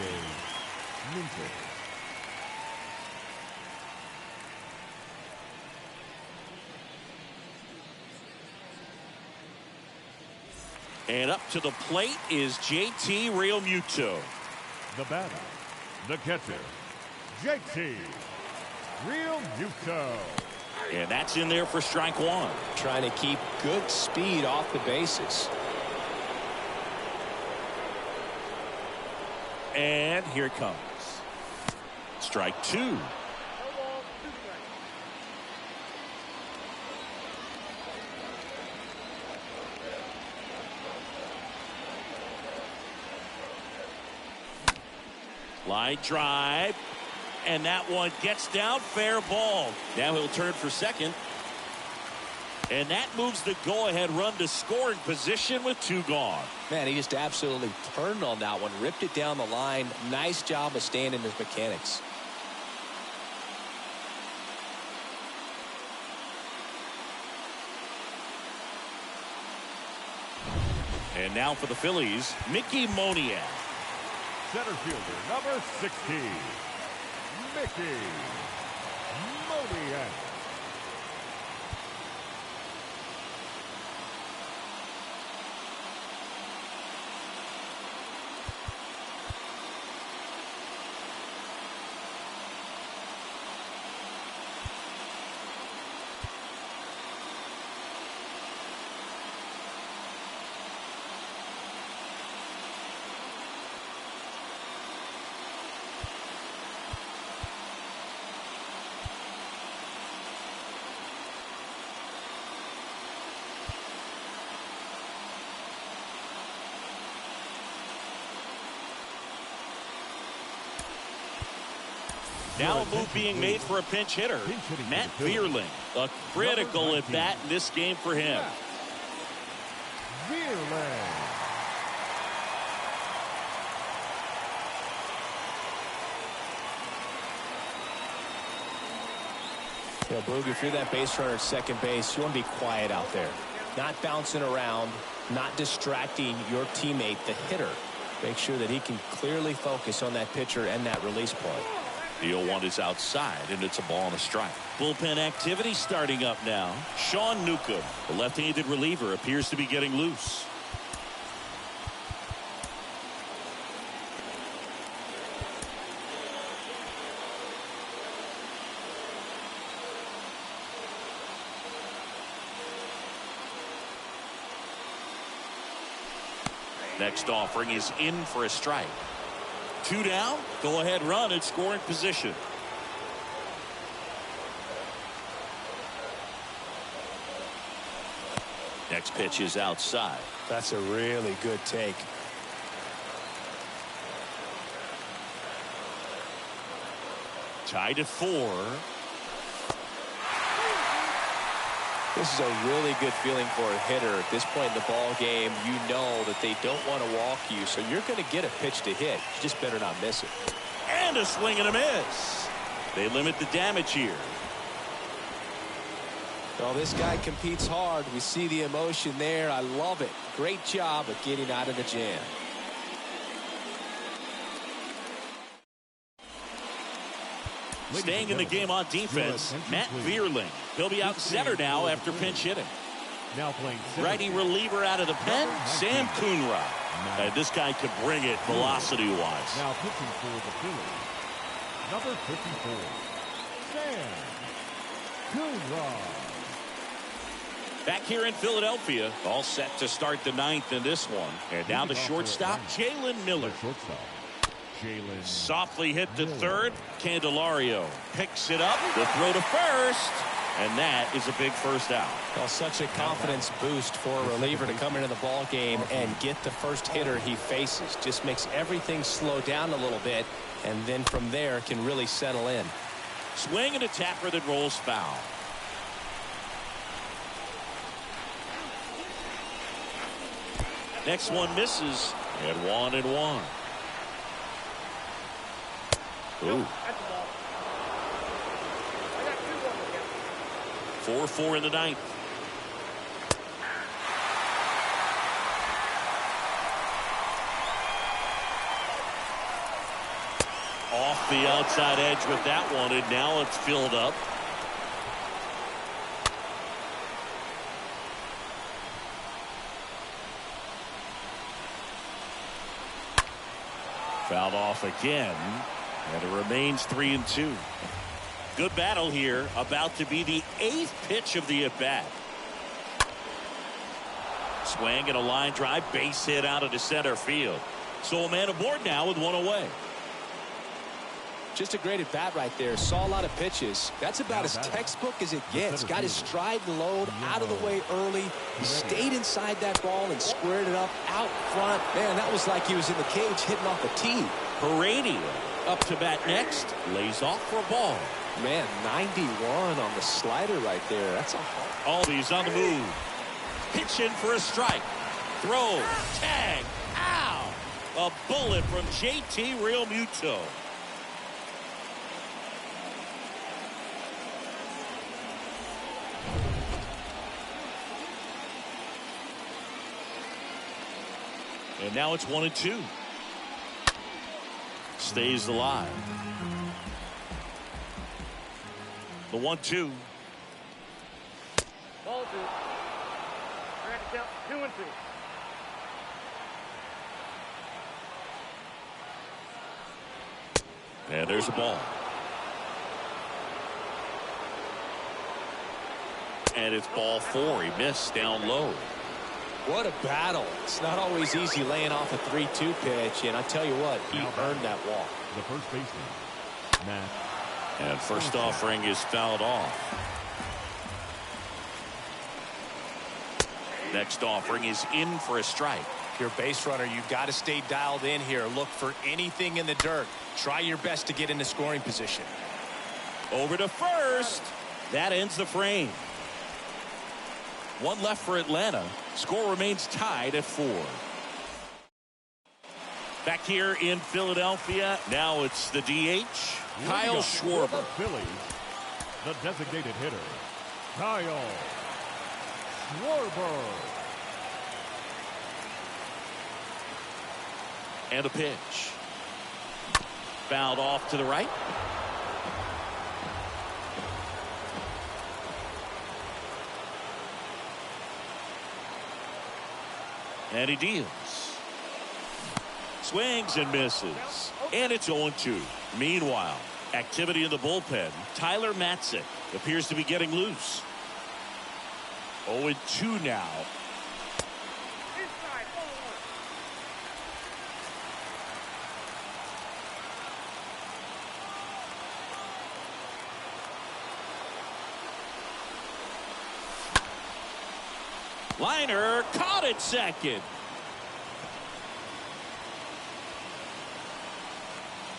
And up to the plate is JT Realmuto. The batter, the catcher, JT Real Muto. And that's in there for strike one. Trying to keep good speed off the bases. And here it comes. Strike two. Line drive. And that one gets down, fair ball. Now he'll turn for second. And that moves the go-ahead run to scoring position with two gone. Man, he just absolutely turned on that one, ripped it down the line. Nice job of staying in his mechanics. And now for the Phillies, Mickey Moniak. Center fielder number 16, Mickey Moniak. Now a move being made for a pinch hitter. Matt Vierling, a critical at bat in this game for him. Vierling. You know, Boog, if you're that base runner at second base, you want to be quiet out there. Not bouncing around, not distracting your teammate, the hitter. Make sure that he can clearly focus on that pitcher and that release point. The 0-1 is outside, and it's a ball and a strike. Bullpen activity starting up now. Sean Newcomb, the left-handed reliever, appears to be getting loose. Next offering is in for a strike. Two down, go ahead run in scoring position. Next pitch is outside. That's a really good take. Tied at 4. This is a really good feeling for a hitter. At this point in the ball game, you know that they don't want to walk you, so you're going to get a pitch to hit. You just better not miss it. And a swing and a miss. They limit the damage here. Well, this guy competes hard. We see the emotion there. I love it. Great job of getting out of the jam. Staying in the game on defense, Matt Vierling. He'll be out center now after pinch hitting. Now playing Righty reliever out of the pen, Sam Coonrod. This guy could bring it velocity-wise. Now pitching for the Phillies, number 54, Sam Coonrod. Back here in Philadelphia, all set to start the 9th in this one. And now the shortstop, Jalen Miller. Softly hit to third. Candelario picks it up. The throw to first. And that is a big first out. Well, such a confidence boost for a reliever to come into the ball game and get the first hitter he faces. Just makes everything slow down a little bit, and then from there can really settle in. Swing and a tapper that rolls foul. Next one misses. And 1-1. Ooh. 4-4 in the 9th. Off the outside edge with that one, and now it's filled up. Fouled off again, and it remains 3-2. Good battle here. About to be the 8th pitch of the at-bat. Swing and a line drive. Base hit out into center field. So a man aboard now with one away. Just a great at-bat right there. Saw a lot of pitches. That's about as textbook as it gets. Got his stride and load out of the way early. He stayed inside that ball and squared it up out front. Man, that was like he was in the cage hitting off a tee. Heredia up to bat next. Lays off for a ball. Man, 91 on the slider right there. That's a hard. Albies on the move. Pitching for a strike. Throw. Tag. Ow. A bullet from JT Realmuto. And now it's 1-2. Stays alive. The 1-2. Ball 2. Track count 2-2. And there's the ball. And it's ball 4. He missed down low. What a battle. It's not always easy laying off a 3-2 pitch, and I tell you what, he earned that walk. The first baseman, Matt. And first offering is fouled off. Next offering is in for a strike. If you're a base runner, you've got to stay dialed in here. Look for anything in the dirt. Try your best to get into scoring position. Over to first. That ends the frame. One left for Atlanta. Score remains tied at 4. Back here in Philadelphia. Now it's the DH, Kyle Schwarber. Phillies, the designated hitter, Kyle Schwarber. And a pitch. Fouled off to the right. And he deals. Swings and misses. And it's 0-2. Meanwhile, activity in the bullpen. Tyler Matzik appears to be getting loose. 0-2 now. Liner caught at second.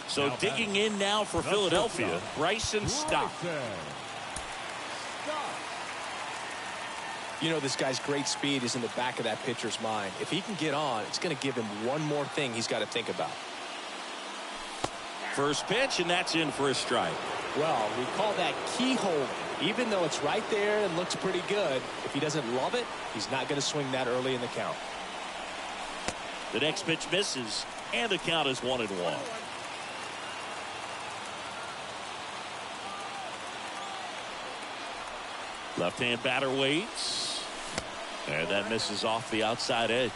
So digging in now for Philadelphia, Bryson Stott. You know, this guy's great speed is in the back of that pitcher's mind. If he can get on, it's going to give him one more thing he's got to think about. First pitch, and that's in for a strike. Well, we call that keyhole. Even though it's right there and looks pretty good, if he doesn't love it, he's not going to swing that early in the count. The next pitch misses, and the count is 1-1. Left-hand batter waits, and that misses off the outside edge.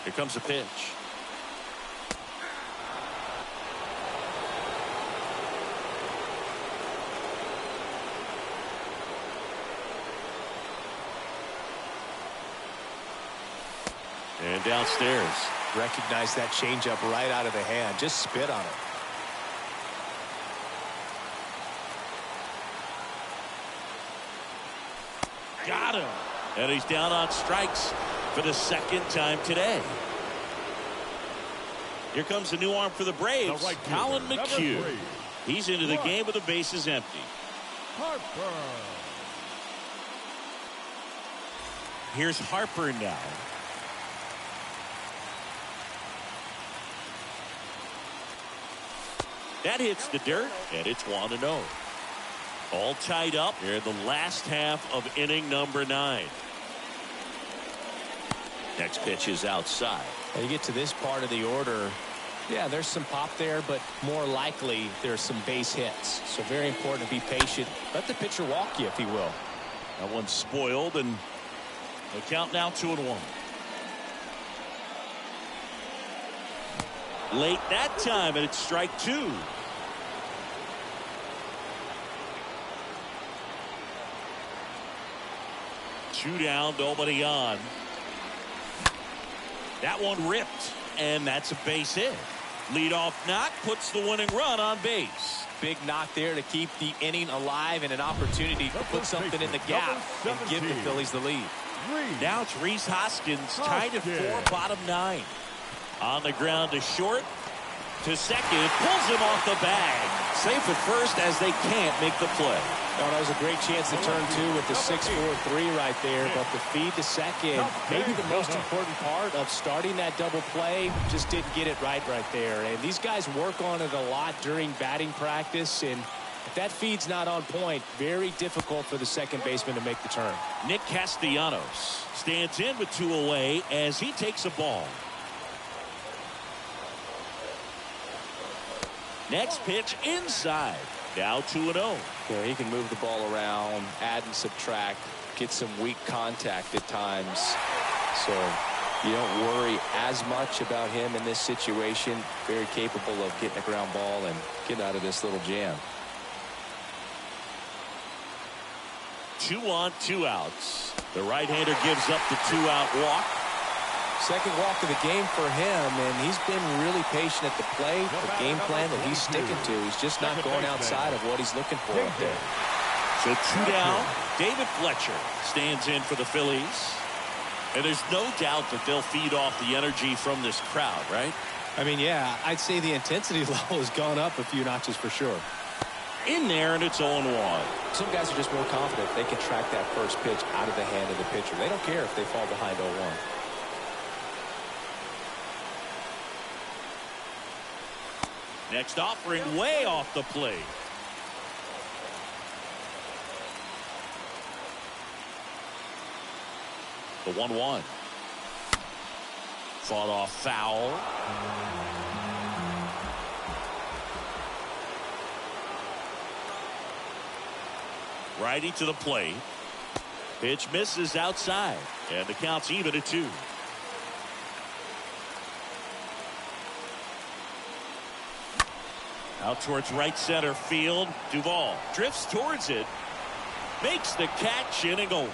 Here comes the pitch. And downstairs. Recognize that changeup right out of the hand. Just spit on it. Got him. And he's down on strikes for the second time today. Here comes the new arm for the Braves, right Colin McHugh. 3. He's into the game with the bases empty. Harper. Here's Harper now. That hits the dirt, and it's 1-0. All tied up here in the last half of inning number 9. Next pitch is outside. When you get to this part of the order, yeah, there's some pop there, but more likely there's some base hits. So very important to be patient. Let the pitcher walk you, if he will. That one's spoiled, and the count now 2-1. Late that time, and it's strike 2. Two down, nobody on. That one ripped, and that's a base hit. Leadoff knock puts the winning run on base. Big knock there to keep the inning alive and an opportunity to put something in the gap and give the Phillies the lead. Now it's Rhys Hoskins tied at 4, bottom 9. On the ground to short, to second, pulls him off the bag. Safe at first as they can't make the play. Oh, that was a great chance to turn 2 with the 6-4-3 right there, but the feed to second, maybe the most important part of starting that double play, just didn't get it right there. And these guys work on it a lot during batting practice, and if that feed's not on point, very difficult for the second baseman to make the turn. Nick Castellanos stands in with 2 away as he takes a ball. Next pitch inside. Now 2-0. Yeah, he can move the ball around, add and subtract, get some weak contact at times. So you don't worry as much about him in this situation. Very capable of getting a ground ball and getting out of this little jam. 2 on, 2 outs. The right-hander gives up the 2-out walk. Second walk of the game for him, and he's been really patient at the plate. The game plan that he's sticking to. He's just not going outside of what he's looking for up there. So 2 down. David Fletcher stands in for the Phillies. And there's no doubt that they'll feed off the energy from this crowd, right? I mean, yeah, I'd say the intensity level has gone up a few notches for sure. In there, and it's 0-1. Some guys are just more confident they can track that first pitch out of the hand of the pitcher. They don't care if they fall behind 0-1. Next offering way off the plate. The 1-1. Fought off foul. Righty to the plate. Pitch misses outside. And the count's even at 2. Out towards right center field. Duvall drifts towards it. Makes the catch, inning over.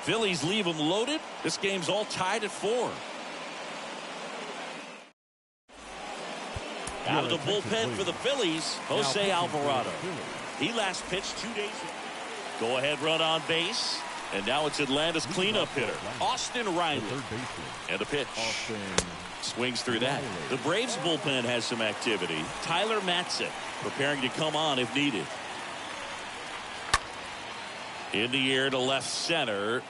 Phillies leave them loaded. This game's all tied at 4. Out of the bullpen for the Phillies, Jose Alvarado. He last pitched 2 days ago. Go ahead run on base. And now it's Atlanta's cleanup hitter, Austin Riley. And the pitch. Swings through that. The Braves bullpen has some activity. Tyler Matzik preparing to come on if needed. In the air to left center.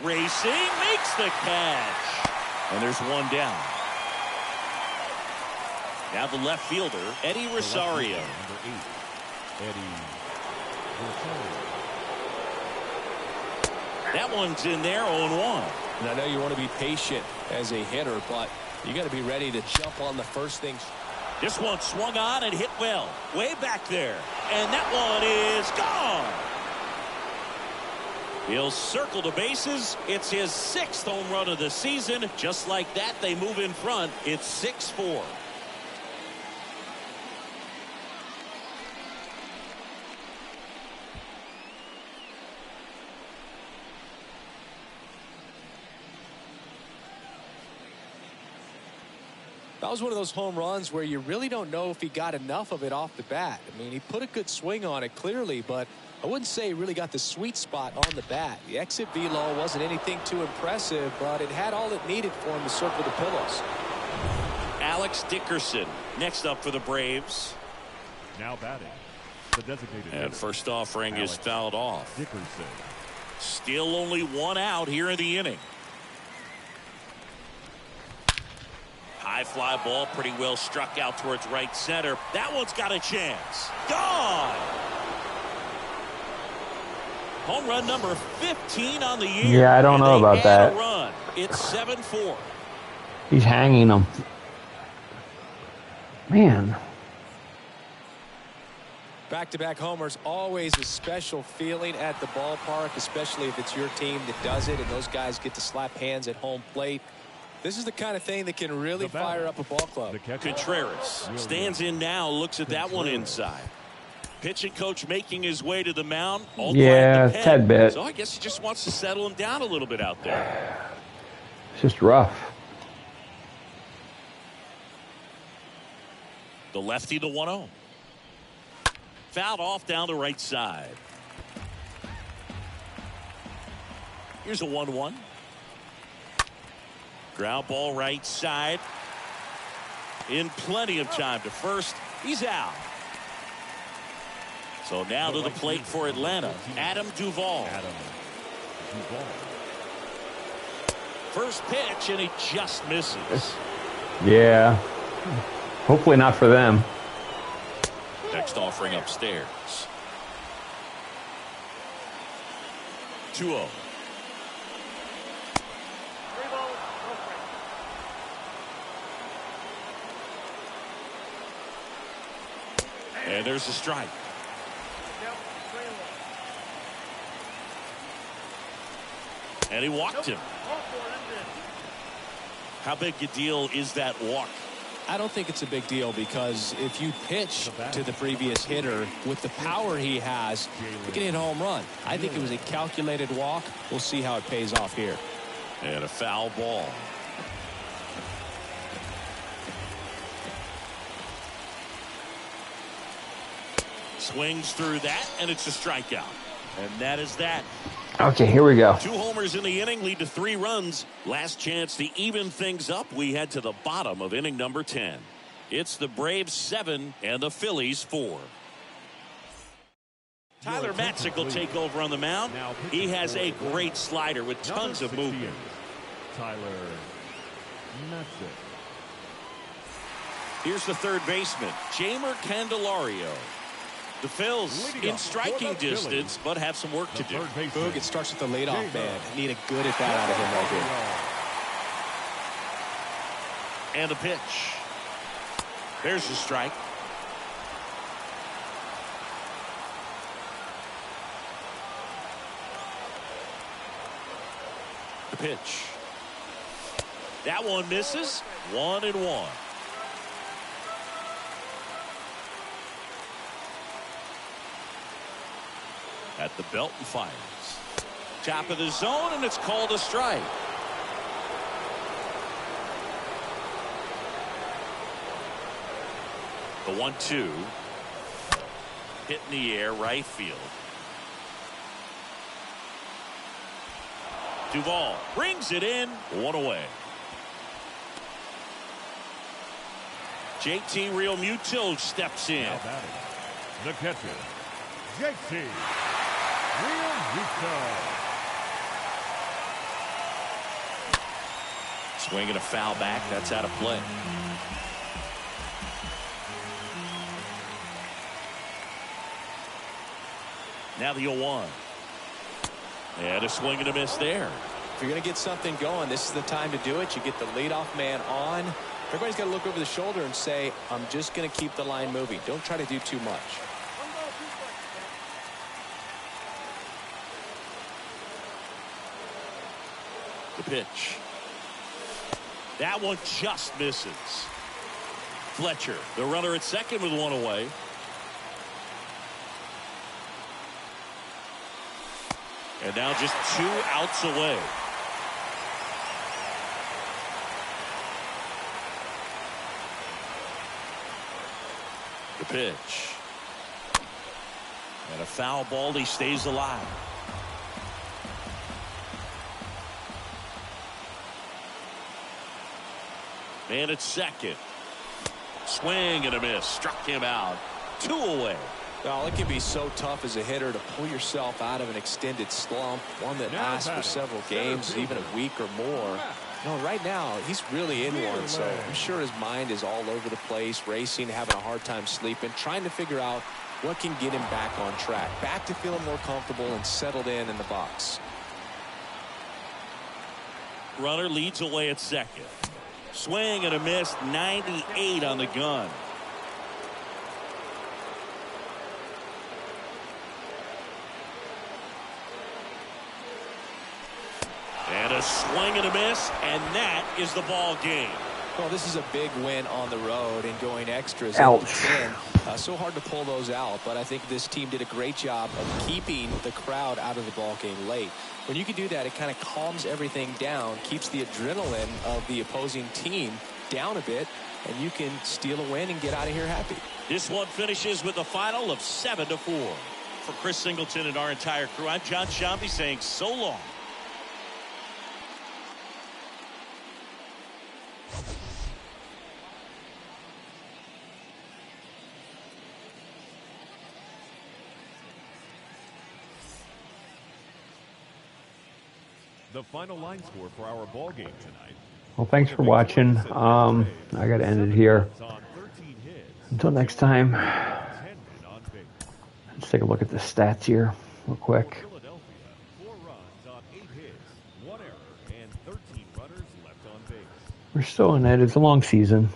Racing, makes the catch. And there's 1 down. Now the left fielder, Eddie Rosario. Number 8, Eddie Rosario. That one's in there, 0-1. And I know you want to be patient as a hitter, but you got to be ready to jump on the first thing. This one swung on and hit well. Way back there. And that one is gone. He'll circle the bases. It's his 6th home run of the season. Just like that, they move in front. It's 6-4. That was one of those home runs where you really don't know if he got enough of it off the bat. I mean, he put a good swing on it clearly, but I wouldn't say he really got the sweet spot on the bat. The exit velo wasn't anything too impressive, but it had all it needed for him to circle the pillows. Alex Dickerson next up for the Braves. Now batting, the designated And hitter, first offering Alex is fouled off. Dickerson. Still only 1 out here in the inning. High fly ball, pretty well struck out towards right center. That one's got a chance. Gone! Home run number 15 on the year. Yeah, I don't know about that. Run. It's 7-4. He's hanging them. Man. Back-to-back homers, always a special feeling at the ballpark, especially if it's your team that does it and those guys get to slap hands at home plate. This is the kind of thing that can really fire up a ball club. Contreras stands in now, looks at that one inside. Pitching coach making his way to the mound. All yeah, a tad bit. So I guess he just wants to settle him down a little bit out there. It's just rough. The lefty, the 1-0. Fouled off down the right side. Here's a 1-1. Ground ball right side. In plenty of time to first. He's out. So now to the plate for Atlanta, Adam Duvall. First pitch, and he just misses. Yeah. Hopefully not for them. Next offering upstairs. 2-0. And there's a strike. And he walked him. How big a deal is that walk? I don't think it's a big deal, because if you pitch to the previous hitter with the power he has, you can hit a home run. I think it was a calculated walk. We'll see how it pays off here. And a foul ball. Swings through that, and it's a strikeout. And that is that. Okay, here we go. 2 homers in the inning lead to 3 runs. Last chance to even things up. We head to the bottom of inning number 10. It's the Braves 7 and the Phillies 4. Tyler Matzik will take over on the mound. He has a great slider with tons of movement. Tyler Matzik. Here's the third baseman, Jeimer Candelario. The Phils in striking distance, but have some work to do. Boog, it starts with the leadoff man. Need a good at bat out of him right here. And the pitch. There's the strike. The pitch. That one misses. 1-1. At the belt and fires. Top of the zone, and it's called a strike. The 1-2. Hit in the air, right field. Duvall brings it in. 1 away. JT Realmuto steps in. The catcher, JT Realmuto. Swing and a foul back. That's out of play. Now the 0-1. And a swing and a miss there. If you're going to get something going, this is the time to do it. You get the leadoff man on. Everybody's got to look over the shoulder and say, I'm just going to keep the line moving. Don't try to do too much. The pitch. That one just misses. Fletcher, the runner at second with 1 away. And now just 2 outs away. The pitch. And a foul ball. He stays alive. Man at second. Swing and a miss. Struck him out. 2 away. Well, it can be so tough as a hitter to pull yourself out of an extended slump, one that lasts for several games, even a week or more. No, right now, he's really in one, so I'm sure his mind is all over the place, racing, having a hard time sleeping, trying to figure out what can get him back on track, back to feeling more comfortable and settled in the box. Runner leads away at second. Swing and a miss. 98 on the gun. And a A swing and a miss, and that is the ball game. Well, this is a big win on the road and going extras. Ouch. So hard to pull those out, but I think this team did a great job of keeping the crowd out of the ball game late. When you can do that, it kind of calms everything down, keeps the adrenaline of the opposing team down a bit, and you can steal a win and get out of here happy. This one finishes with a final of 7-4. For Chris Singleton and our entire crew, I'm John Shambi saying so long. The final line score for our ball game tonight. Well, thanks for watching. I got to end it here. Until next time, let's take a look at the stats here real quick. Philadelphia, 4 runs on 8 hits, 1 error, and 13 runners left on base. We're still in it. It's a long season.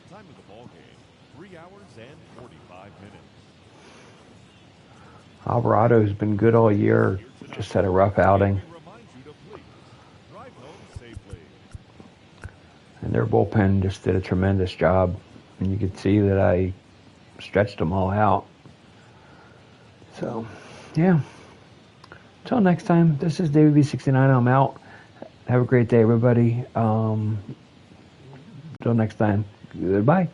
Time of the ball game, 3 hours and 45 minutes. Alvarado's been good all year. Just had a rough outing. And their bullpen just did a tremendous job. And you could see that I stretched them all out. So, yeah. Until next time, this is David B69. I'm out. Have a great day, everybody. Until next time, goodbye.